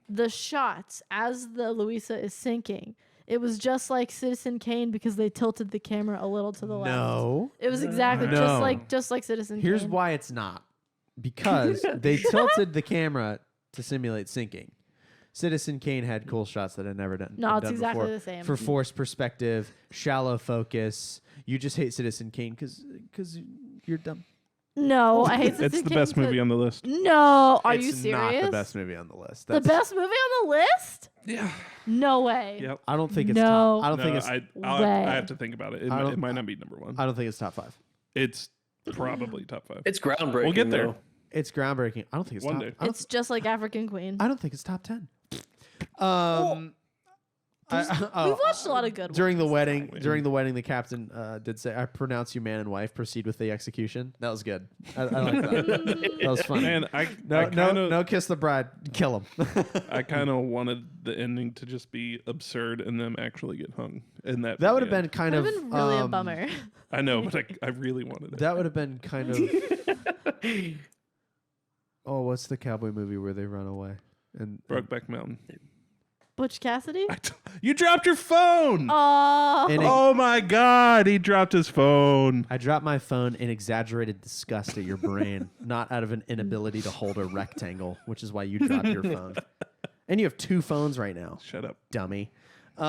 The shots as the Louisa is sinking, it was just like Citizen Kane because they tilted the camera a little to the left. No. It was exactly just like Citizen Kane. Here's why it's not. Because they tilted the camera to simulate sinking. Citizen Kane had cool shots that I'd never done. No, it's done exactly before. the same. For forced perspective, shallow focus. You just hate Citizen Kane because you're dumb. No, I hate Citizen Kane. It's the best movie on the list. No, are you serious? It's not the best movie on the list. The best movie on the list? Yeah. No way. Yep. I don't think it's No. top. I don't think it's. I have to think about it. It might not be number one. I don't think it's top 5. It's probably top 5. It's groundbreaking. We'll get there. Though. It's groundbreaking. I don't think it's One top. day. It's just like African Queen. I don't think it's top 10. We've watched a lot of good during ones. the wedding. During the wedding, the captain did say, "I pronounce you man and wife. Proceed with the execution." That was good. I like that. That was fun. Man, no, kiss the bride, kill him. I kind of wanted the ending to just be absurd and them actually get hung. And that would have been kind of been really a bummer. I know, but I really wanted it. That would have been kind of. Oh, what's the cowboy movie where they run away? And Brokeback Mountain. Butch Cassidy? You dropped your phone! Oh. Oh my God, he dropped his phone. I dropped my phone in exaggerated disgust at your brain, not out of an inability to hold a rectangle, which is why you dropped your phone. And you have 2 phones right now. Shut up. Dummy. Who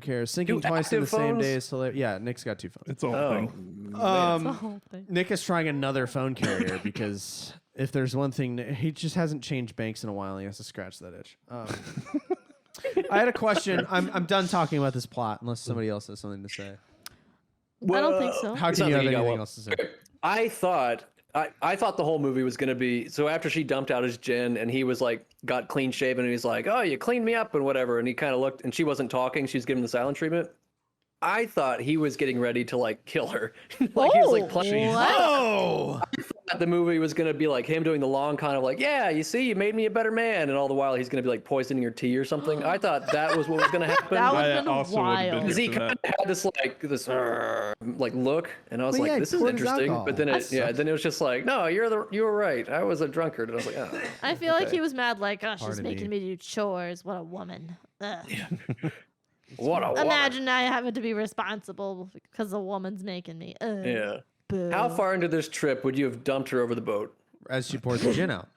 cares? Syncing twice in the same day is hilarious. Yeah, Nick's got 2 phones. It's a whole thing. It's a whole thing. Nick is trying another phone carrier because if there's one thing, he just hasn't changed banks in a while. And he has to scratch that itch. I had a question. I'm done talking about this plot unless somebody else has something to say. I don't think so. How can you have anything else to say? I thought the whole movie was going to be, so after she dumped out his gin and he was like, got clean shaven and he's like, oh, you cleaned me up and whatever. And he kind of looked and she wasn't talking. She was giving the silent treatment. I thought he was getting ready to like kill her. Like he was like playing. Oh! I thought the movie was going to be like him doing the long kind of like, yeah, you see, you made me a better man. And all the while he's going to be like poisoning your tea or something. I thought that was what was going to happen. That would have been also wild. Because he kind of had this like look, and I was like, this is interesting. But then then it was just like, no, you were right. I was a drunkard. And I was like, oh. I feel like he was mad, like, oh, she's Pardon making me do chores. What a woman. Ugh. What a Imagine I having to be responsible because a woman's making me. Ugh. Yeah. Boo. How far into this trip would you have dumped her over the boat? As she poured the gin out.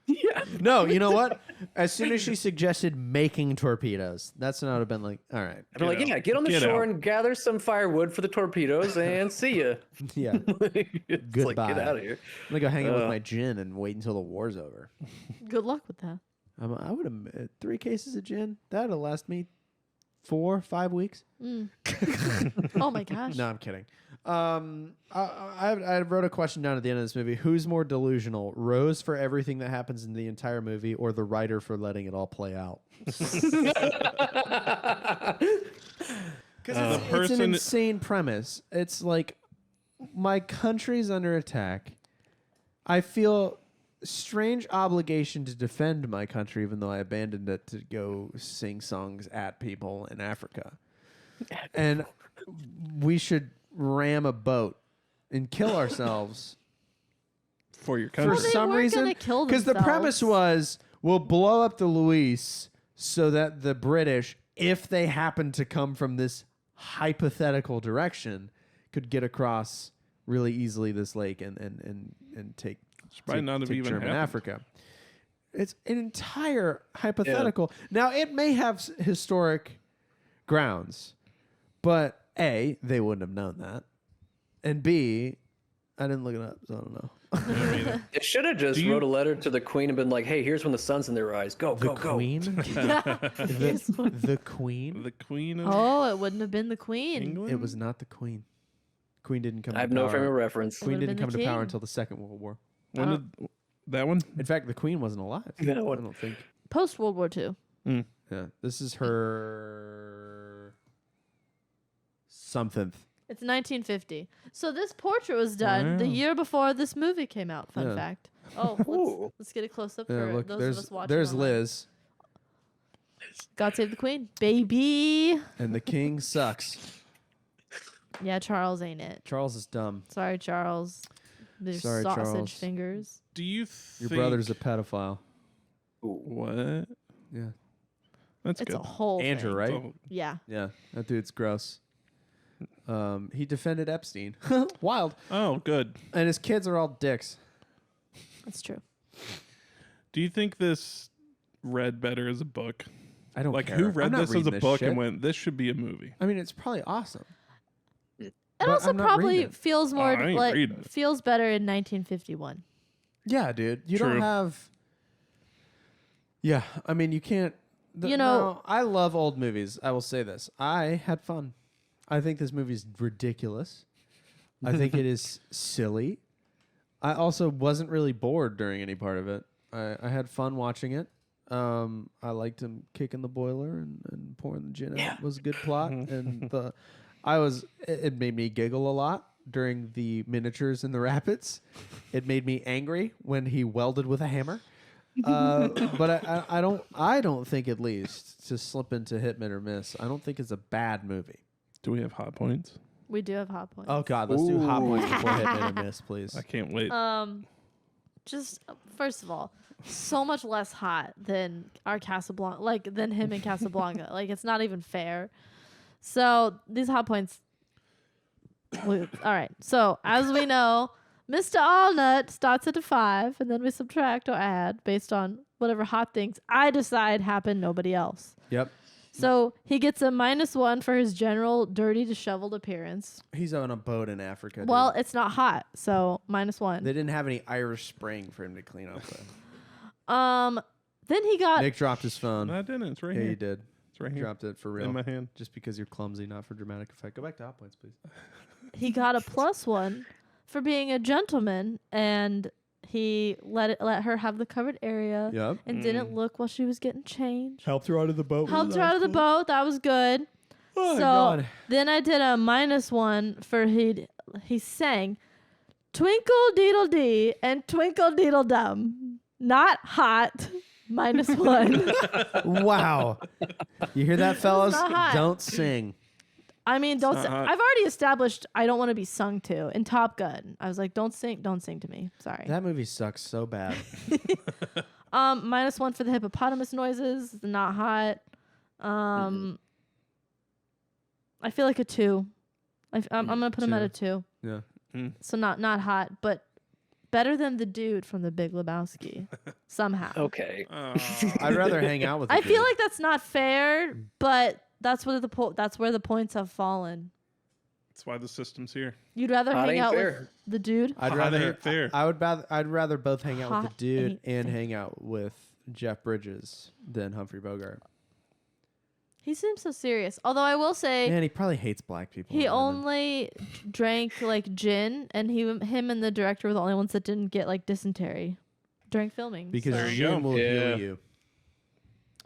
Yeah. No, you know what? As soon as she suggested making torpedoes, that's when I would have been like, all right. I'd be like, yeah, get on the shore and gather some firewood for the torpedoes and see ya. Yeah. It's like, Goodbye. get out of here. I'm going to go hang out with my gin and wait until the war's over. Good luck with that. I would have 3 cases of gin. That would last me 4-5 weeks. Oh my gosh. No, I'm kidding. I wrote a question down at the end of this movie. Who's more delusional, Rose for everything that happens in the entire movie, or the writer for letting it all play out? Because it's an insane premise. It's like, my country's under attack. I feel strange obligation to defend my country, even though I abandoned it to go sing songs at people in Africa. And we should ram a boat and kill ourselves for your country. For some reason. Because the premise was, we'll blow up the Louise so that the British, if they happen to come from this hypothetical direction, could get across really easily this lake and take German Africa. It's an entire hypothetical. Yeah. Now, it may have historic grounds, but A, they wouldn't have known that. And B, I didn't look it up, so I don't know. It should have just wrote a letter to the queen and been like, "Hey, here's when the sun's in their eyes. Go, The go, go." Queen? the Queen? The Queen of Oh, it wouldn't have been the queen. England? It was not the Queen. Queen didn't come I to have no power. frame of reference. Queen would've didn't been come the to power king. until the Second World War. When did that one? In fact, the Queen wasn't alive. That I one. don't think. Post World War II. Yeah, this is her something. It's 1950. So this portrait was done the Wow. year before this movie came out. Fun Yeah. fact. Oh, let's get a close up Yeah, for look, those there's of us watching. there's online. Liz, God save the queen, baby. and the King sucks. Yeah, Charles ain't it. Charles is dumb. Sorry, Charles. There's Sorry, sausage Charles. fingers. Do you Your think brother's a pedophile. what? Yeah, That's It's good. a whole Andrew, thing. right? So, Yeah. Yeah, that dude's gross. He defended Epstein. Wild. oh, good. And his kids are all dicks. That's true. Do you think this read better as a book? I don't Like, care. who I'm read not this as reading a book shit. and went, "This should be a movie"? I mean, it's probably awesome. It But also I'm not probably reading it. feels more I ain't like reading it. feels better in 1951. Yeah, dude. You don't True. have. Yeah, I mean, you can't. You know- no, I love old movies. I will say this. I had fun. I think this movie's ridiculous. I think it is silly. I also wasn't really bored during any part of it. I had fun watching it. I liked him kicking the boiler and pouring the gin out. It was a good plot. And it made me giggle a lot during the miniatures in the rapids. It made me angry when he welded with a hammer. But I don't think, at least, to slip into hit or miss, I don't think it's a bad movie. Do we have hot points? We do have hot points. Oh God, let's do hot points before hit or miss, please. I can't wait. Just first of all, so much less hot than our Casablanca, like than him in Casablanca. Like it's not even fair. So these hot points. All right. So as we know, Mr. Allnut starts at a 5, and then we subtract or add based on whatever hot things I decide happen. Nobody else. Yep. So he gets a -1 for his general dirty, disheveled appearance. He's on a boat in Africa. Dude. Well, it's not hot, so -1. They didn't have any Irish Spring for him to clean up with. Then he got Nick dropped his phone. No, I didn't. It's right Yeah, here. you did. It's right He here dropped it for real. in my hand. Just because you're clumsy, not for dramatic effect. Go back to hot points, please. he got a +1 for being a gentleman, and he let her have the covered area Yep. and didn't look while she was getting changed. Helped her out of the boat. Helped her out of the boat. That was good. Oh, so God. then I did a -1 for he sang Twinkle Deedle Dee and Twinkle Deedle Dum. Not hot. -1. Wow. You hear that, fellas? not hot. Don't sing. I mean, don't. not hot. I've already established I don't want to be sung to in Top Gun. I was like, don't sing to me. Sorry. That movie sucks so bad. -1 for the hippopotamus noises. Not hot. I feel like a 2. I'm gonna put him at a 2. Yeah. So not hot, but better than the dude from The Big Lebowski somehow. Okay. I'd rather hang out with I the feel dude. like that's not fair, but that's where the points have fallen. That's why the system's here. You'd rather Hot hang ain't out fair. with the dude. I'd Hot rather ain't fair. I'd rather both hang out with Hot the dude ain't and fair. hang out with Jeff Bridges than Humphrey Bogart. He seems so serious. Although I will say Man, he probably hates black people. he and women. only drank like gin, and him and the director were the only ones that didn't get like dysentery during filming. because so. There you gin go. will Yeah. heal you.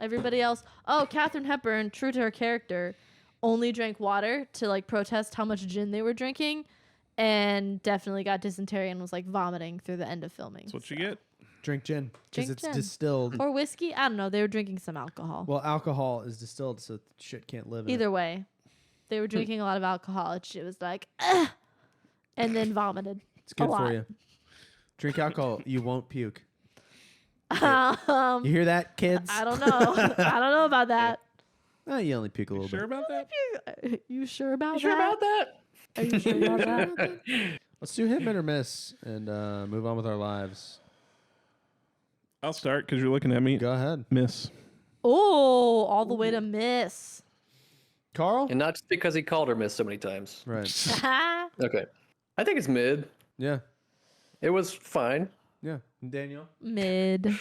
Everybody else. Oh, Katharine Hepburn, true to her character, only drank water to like protest how much gin they were drinking, and definitely got dysentery and was like vomiting through the end of filming. That's what you get. Drink gin because Drink it's gin. distilled. Or whiskey. I don't know. They were drinking some alcohol. Well, alcohol is distilled, so shit can't live in it. Either way, they were drinking a lot of alcohol. And shit was like, ugh, and then vomited. It's good lot. for you. Drink alcohol, you won't puke. Um, You hear that, kids? I don't know. I don't know about that. Oh, you only puke a little Sure bit. about that? You sure about You sure that? about that? Are you sure about that? Let's do hit or miss and move on with our lives. I'll start because you're looking at me. Go ahead, Miss. Oh, all the way to miss. Carl. And not just because he called her miss so many times. Right. Okay. I think it's mid. Yeah. It was fine. Yeah. Danielle? Mid.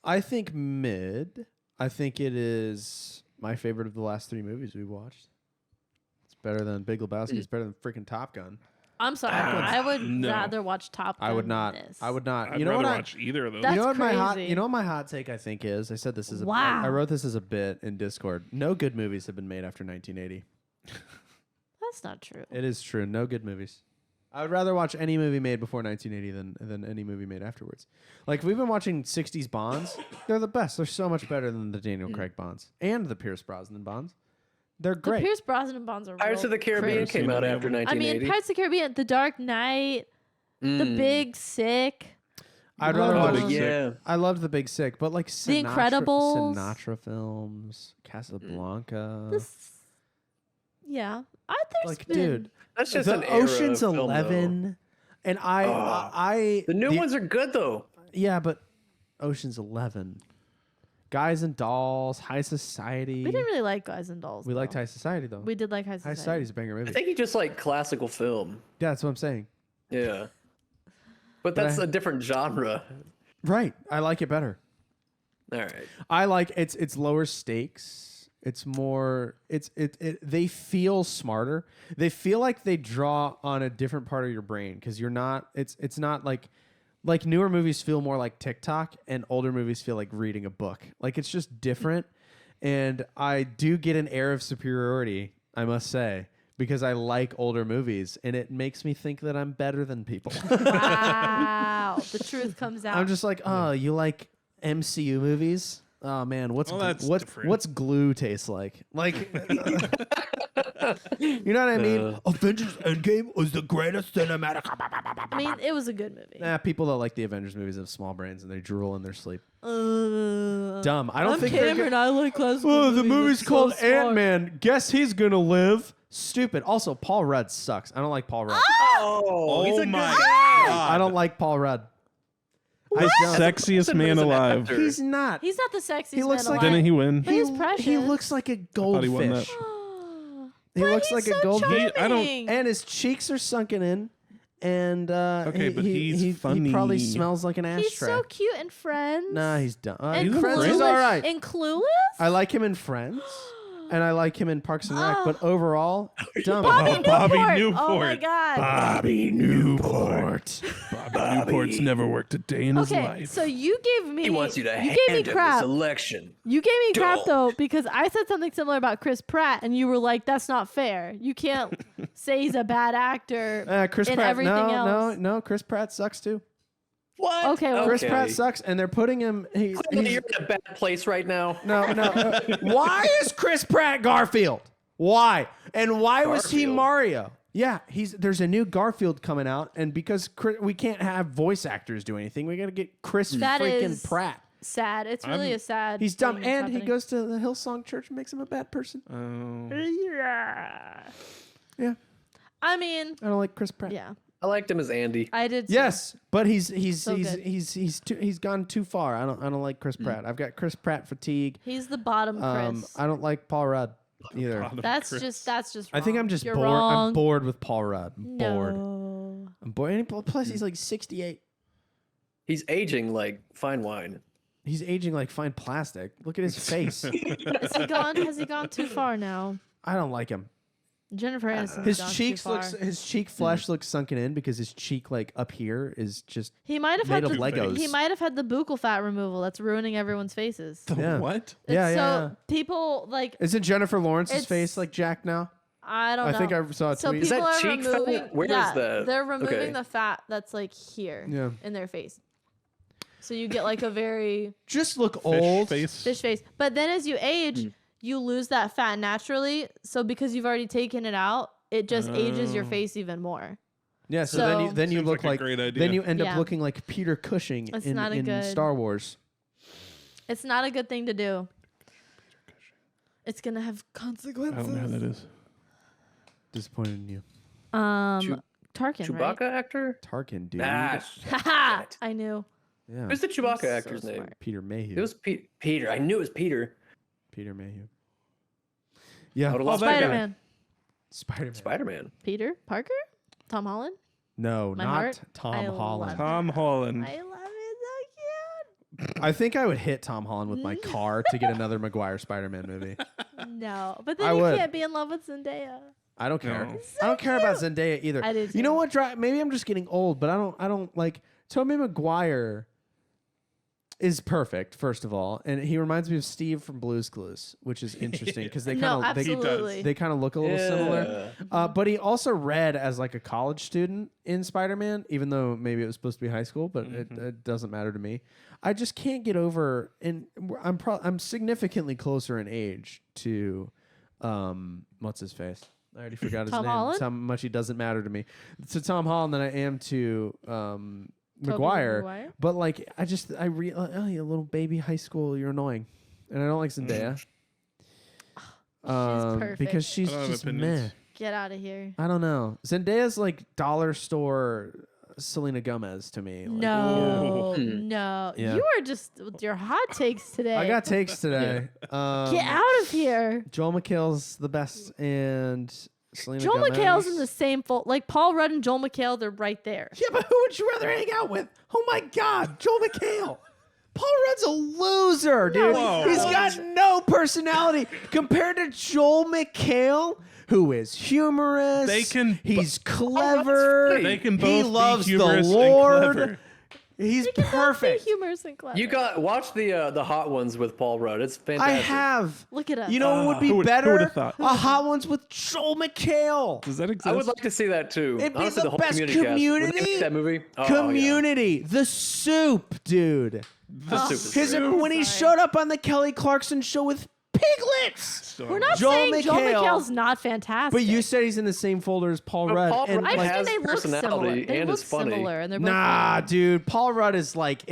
I think mid. I think it is my favorite of the last 3 movies we watched. It's better than Big Lebowski. It's better than freaking Top Gun. I'm sorry. I would No. rather watch Top Gun I would not. than this. I would not. I'd You know rather what? watch either of those. That's You know what my hot? crazy. You know what my hot take I think is? I said this is a. Wow. I wrote this as a bit in Discord. No good movies have been made after 1980. That's not true. It is true. No good movies. I would rather watch any movie made before 1980 than any movie made afterwards. Like, if we've been watching 60s Bonds, they're the best. They're so much better than the Daniel Craig Bonds and the Pierce Brosnan Bonds. They're The great. Pierce Brosnan Bonds are Pirates of the Caribbean crazy. came out after I 1980. mean, Pirates of the Caribbean, The Dark Knight, The Big Sick. I'd rather Oh, watch. yeah. I loved The Big Sick, but like The Incredibles. Sinatra films, Casablanca. Yeah. Like, been, dude, That's just the an era Ocean's of film, 11, and I The new ones are good though. yeah, but Ocean's 11, Guys and Dolls, High Society. We didn't really like Guys and Dolls. We liked though. High Society though. We did like High High Society. Society's a banger movie. I think you just like classical film. Yeah, that's what I'm saying. Yeah. But that's a different genre. Right, I like it better. All right. I like it's lower stakes. It's more they feel smarter. They feel like they draw on a different part of your brain because you're not it's not like newer movies feel more like TikTok and older movies feel like reading a book. Like it's just different. And I do get an air of superiority, I must say, because I like older movies and it makes me think that I'm better than people. Wow. The truth comes out. I'm just like, oh, you like MCU movies? Oh man, what's different. glue taste like? Like, you know what I mean? Avengers Endgame was the greatest cinematic. I mean, it was a good movie. Nah, people that like the Avengers movies have small brains and they drool in their sleep. Dumb. Dumb. I don't I'm think Cameron. I like classical Oh, the movies. movie's It's called so smart. Ant-Man. Guess he's gonna live. Stupid. Also, Paul Rudd sucks. I don't like Paul Rudd. Oh, he's a good my guy. God. I don't like Paul Rudd. I don't. Sexiest man As an alive. actor. He's not. He's not the sexiest He looks man like- alive. Didn't he win? But he's precious. He looks like a thought he won that. goldfish. He looks like a so goldfish. I don't- charming. And his cheeks are sunken in. And Okay, but he's he probably funny. smells like an ashtray. He's so cute in Friends. Nah, he's dumb. and He's in Friends Friends? is all right. And Clueless? I like him in Friends, and I like him in Parks and Rec. But overall, dumb. Bobby Oh my Newport. God. Bobby Newport. Bobby Newport's never worked a day in his Okay, life. so you gave me. He wants you to gave hand me him the crap. selection. You gave me crap Don't. though because I said something similar about Chris Pratt, and you were like, "That's not fair. You can't say he's a bad actor." Chris in Pratt. everything else. No. Chris Pratt sucks too. What? Okay, well- Chris Pratt sucks, and they're putting him. Clearly, you're in a bad place right now. No. Why is Chris Pratt Garfield? Why? And why was he Garfield? Mario? Yeah, there's a new Garfield coming out, and because we can't have voice actors do anything, we got to get Chris That freaking is Pratt. Sad. It's really a sad. He's dumb, thing and that's he happening. goes to the Hillsong Church and makes him a bad person. Yeah, I mean, I don't like Chris Pratt. yeah, I liked him as Andy. I did. too. Yes, but he's good. he's gone too far. I don't like Chris Pratt. I've got Chris Pratt fatigue. He's the bottom Chris. I don't like Paul Rudd either. That's just wrong. I think I'm just You're bored. Wrong. I'm bored with Paul Rudd. I'm bored. No. I'm bored. And plus, he's like 68. He's aging like fine wine. He's aging like fine plastic. Look at his face. Has he gone too far now? I don't like him. Jennifer Aniston. His cheek flesh looks sunken in because his cheek like up here is just He might have made had of Legos. He might have had the buccal fat removal that's ruining everyone's faces. Yeah. What? Yeah, So people like Isn't Jennifer Lawrence's It's- face like Jack now? I don't know. I think I saw a So tweet. Is people that are cheek fat? removing. Where is yeah, that? They're removing Okay. the fat that's like here Yeah. in their face. So you get like a very Just look Fish old. face. fish face. But then as you age, you lose that fat naturally. So because you've already taken it out, it just ages your face even more. Yeah, so, So- then you Seems look like like a great idea. then you end up Yeah. looking like Peter Cushing It's in, not a in good- Star Wars. It's not a good thing to do. It's gonna have I consequences. don't know who that is. Disappointed in you. Tarkin, Chewbacca right? actor? Tarkin, dude. Haha, I knew. Yeah. Who's the Chewbacca So actor's name? smart. Peter Mayhew. It was Peter. I knew it was Peter. Peter Mayhew. Yeah. I would've Oh, lost that guy. Spider-Man. Spider-Man. Spider-Man. Peter Parker? Tom Holland? No, My not heart? Tom I love Holland. it. Tom Holland. I love it, so cute. I think I would hit Tom Holland with my car to get another Maguire Spider-Man movie. No, but then I you would. can't be in love with Zendaya. I don't care. No. I don't care about Zendaya either. I do You know too. what? Maybe I'm just getting old, but I don't like Tobey Maguire is perfect, first of all, and he reminds me of Steve from Blue's Clues, which is interesting because they No, kind of absolutely. they kind of look a little similar. But he also read as like a college student in Spider-Man, even though maybe it was supposed to be high school, but it doesn't matter to me. I just can't get over, and I'm significantly closer in age to what's his face? I already forgot his Tom name. Holland? That's how much he doesn't matter to me. To Tom Holland than I am to Maguire. But like oh, you little baby high school, you're annoying. And I don't like Zendaya. perfect. Because she's I don't have just opinions. meh. Get out of here. I don't know. Zendaya's like dollar store Selena Gomez to me. Like, No, Yeah. no. Yeah. You are just with your hot takes today. I got takes today. Get out of here. Joel McHale's the best, and Selena Joel Gomez. McHale's in the same fold. Like Paul Rudd and Joel McHale, they're right there. Yeah, but who would you rather hang out with? Oh my God, Joel McHale. Paul Rudd's a loser, dude. Whoa. He's got no personality compared to Joel McHale, who is humorous. He's clever. They can He both loves be the humorous and Lord. clever. He's They can both be perfect. humorous and clever. You watch the Hot Ones with Paul Rudd. It's I fantastic. have. Look it up. You know what would be who would better? have thought? A Hot Ones with Joel McHale. Does that exist? I would like to see that too. It'd be Honestly, the whole best Community. Cast. Would they Community. make that movie. Oh, Community. The Soup, dude. Yeah. Super Because Soup. when he Sorry. showed up on the Kelly Clarkson show with piglets. So- We're not Joel saying Joel McHale. McHale's not fantastic. But you said he's in the same folder as Paul But Rudd. Paul and Rudd I like, has think they look similar. personality They and look is funny. similar, and they're both nah, funny. dude. Paul Rudd is like,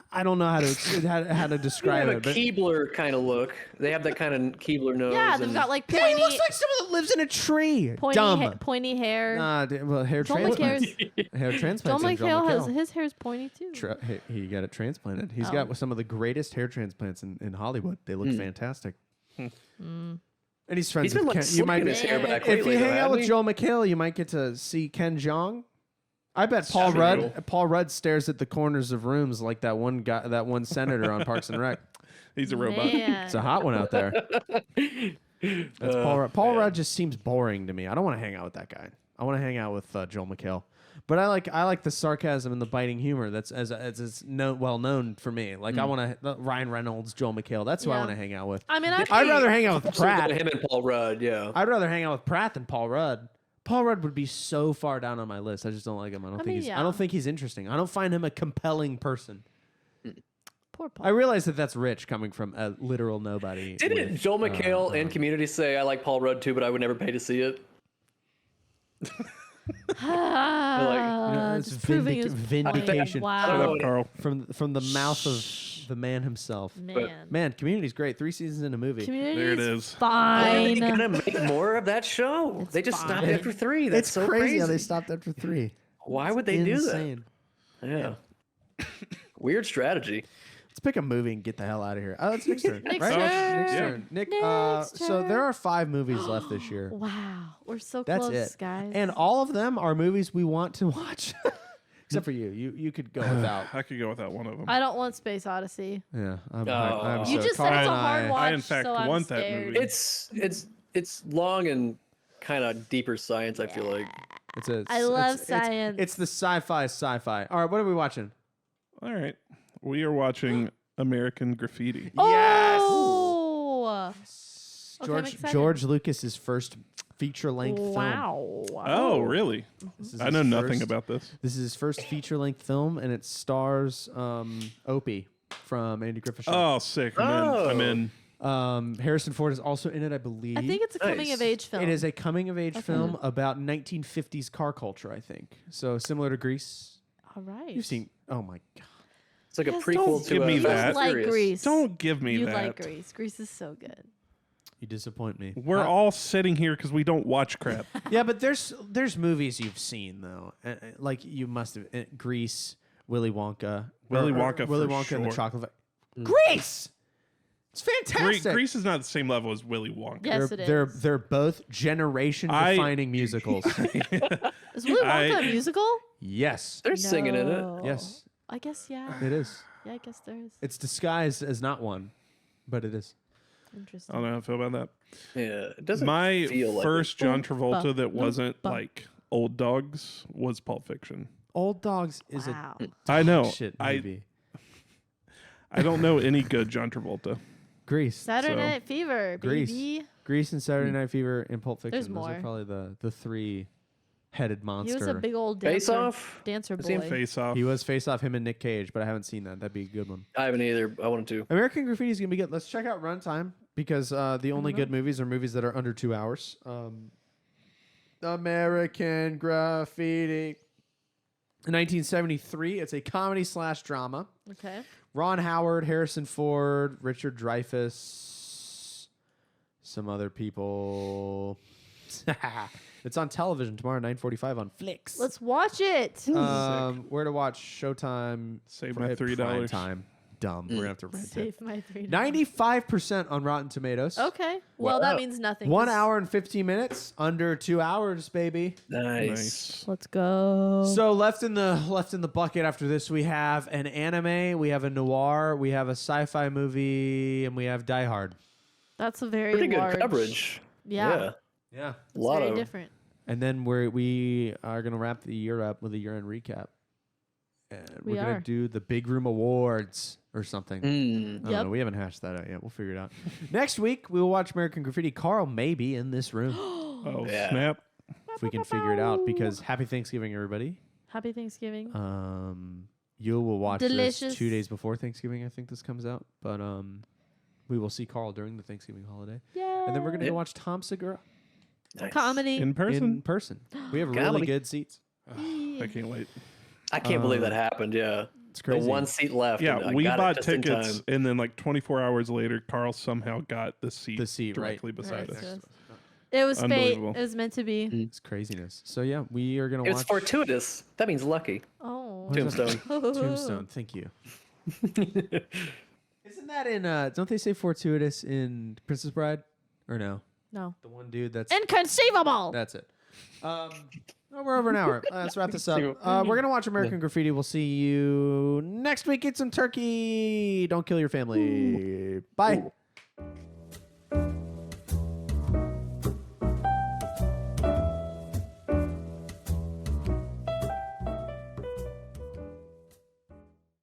I don't know how to They describe have a it. But Keebler kind of look. They have that kind of Keebler nose. Yeah, they've and- got like he pointy, looks like someone that lives in a tree. Dumb. pointy hair. Nah, well, hair Joel transplant. McHale's- Hair Joel transplant. McHale has his hair's pointy too. He got it transplanted. He's Oh. got some of the greatest hair transplants in Hollywood. They look fantastic. And he's friends He's been with like Ken. You might, slicking his hair back if lately, you though, hang out hasn't with he? Joel McHale, you might get to see Ken Jeong. I bet Paul True. Rudd stares at the corners of rooms like that one guy, that one senator on Parks and Rec. He's a robot. Man. It's a hot one out there. That's Paul Rudd. Paul Rudd just seems boring to me. I don't want to hang out with that guy. I want to hang out with Joel McHale. But I like the sarcasm and the biting humor. That's as well known for me. Like I want to Ryan Reynolds, Joel McHale. That's who I Yeah. want to hang out with. I mean, I'd rather hang out with Especially Pratt. him and Paul Rudd. Yeah. I'd rather hang out with Pratt than Paul Rudd. Paul Rudd would be so far down on my list. I just don't like him. I don't think he's interesting. I don't find him a compelling person. Poor Paul. I realize that's rich coming from a literal nobody. Didn't with, Joel McHale and Community say I like Paul Rudd too, but I would never pay to see it? it's just proving his vindication. point. Shut Wow, up, Carl. from the mouth of the man himself. Man, Community's great. 3 seasons in a movie. Community's There it is. fine. They're gonna make more of that show. They just stopped fine. after 3. That's It's so crazy how they stopped after 3. Why would they do that? Insane. Yeah. Weird strategy. Let's pick a movie and get the hell out of here. Oh, it's Nick's turn. Nick's right? turn. Nick's Yeah. turn. Nick, Nick's so there turn. are 5 movies left this year. Wow, we're so That's close, it. guys. And all of them are movies we want to watch. Except for you. You could go without. I could go without one of them. I don't want Space Odyssey. Yeah. I'm Oh. You so just said it's a Carl hard and I- watch, I, in fact, so I'm want that scared. movie. It's long and kind of deeper science, I feel like. I love science. It's the sci-fi. All right, what are we watching? All right. We are watching American Graffiti. Oh! Okay, I'm excited. George Lucas's first feature-length film. Wow. Oh, really? This is I his know nothing first- about this. This is his first feature-length film, and it stars Opie from Andy Griffith Show. Oh, sick. I'm in. Harrison Ford is also in it, I believe. I think it's a coming-of-age film. It is a coming-of-age film about 1950s car culture, I think. So similar to Grease. All right. You've seen... Oh, my God. It's like a Yes, prequel don't to give me You that. Fast and like Furious. Grease. Don't give me You that. like Grease. Grease is so good. You disappoint me. We're all sitting here because we don't watch crap. Yeah, but there's movies you've seen, though. Like, you must have... Grease, Willy Wonka. Willy Wonka Willy for Wonka and the sure. Chocolate Grease! It's fantastic. Grease is not the same level as Willy Wonka. Yes, They're both generation-defining musicals. Is Willy Wonka a musical? Yes. They're singing in it. Yes. I guess, yeah. It is. Yeah, I guess there is. It's disguised as not one, but it is. Interesting. I don't know how I feel about that. Yeah, it doesn't My feel first like John Travolta that wasn't like Old Dogs was Pulp Fiction. Old Dogs is Wow. a I know. shit movie. I don't know any good John Travolta. Grease. Saturday So- Night Fever, baby. Grease and Saturday Night Fever and Pulp Fiction. There's Those more. are probably the three-headed monster. He was a big old Face dancer, Off? dancer Was he in boy. Face Off. He was Face Off, him and Nick Cage, but I haven't seen that. That'd be a good one. I haven't either. I wanted to. American Graffiti is gonna be good. Let's check out Runtime because the only good movies are movies that are under 2 hours. American Graffiti. In 1973, it's a comedy / drama. Okay. Ron Howard, Harrison Ford, Richard Dreyfuss, some other people. It's on television tomorrow, 9:45 on Flix. Let's watch it. Where to watch? Showtime. Save my Prime $3. Time. Dumb. We're gonna have to rent it. Save my $3. 95% on Rotten Tomatoes. Okay. Well, that means nothing. 1 'cause- hour and 15 minutes, under 2 hours, baby. Nice. Let's go. So left in the bucket after this, we have an anime, we have a noir, we have a sci-fi movie, and we have Die Hard. That's a very Pretty good large coverage. Yeah. Yeah. It's A lot very of different. And then we are gonna wrap the year up with a year-end recap. And We we're gonna are. do the Big Room Awards or something. I don't Yep. know. We haven't hashed that out yet. We'll figure it out. Next week we will watch American Graffiti. Carl may be in this room Oh, Yeah. snap. if we can figure it out. Because Happy Thanksgiving, everybody. Happy Thanksgiving. You will watch this Delicious. 2 days before Thanksgiving. I think this comes out, but we will see Carl during the Thanksgiving holiday, Yay. and then we're gonna go watch Tom Segura Nice. Comedy. In person? in person. We have really Comedy. good seats. I can't wait. I can't believe that happened. Yeah. It's crazy. The one seat left. Yeah, and I we got it bought just in tickets, time. and then like 24 hours later, Carl somehow got the seat right. directly beside Right, us. so- It was fate. Unbelievable. It was meant to be. It's craziness. So yeah, we are gonna It was watch fortuitous. That means lucky. Oh. Tombstone. Tombstone. Thank you. Isn't that in? Don't they say fortuitous in Princess Bride? Or no? No. The one dude that's Inconceivable. that's it. Oh, we're over an hour. Let's wrap this up. We're gonna watch American Graffiti. We'll see you next week. Eat some turkey. Don't kill your family. Bye. Ooh.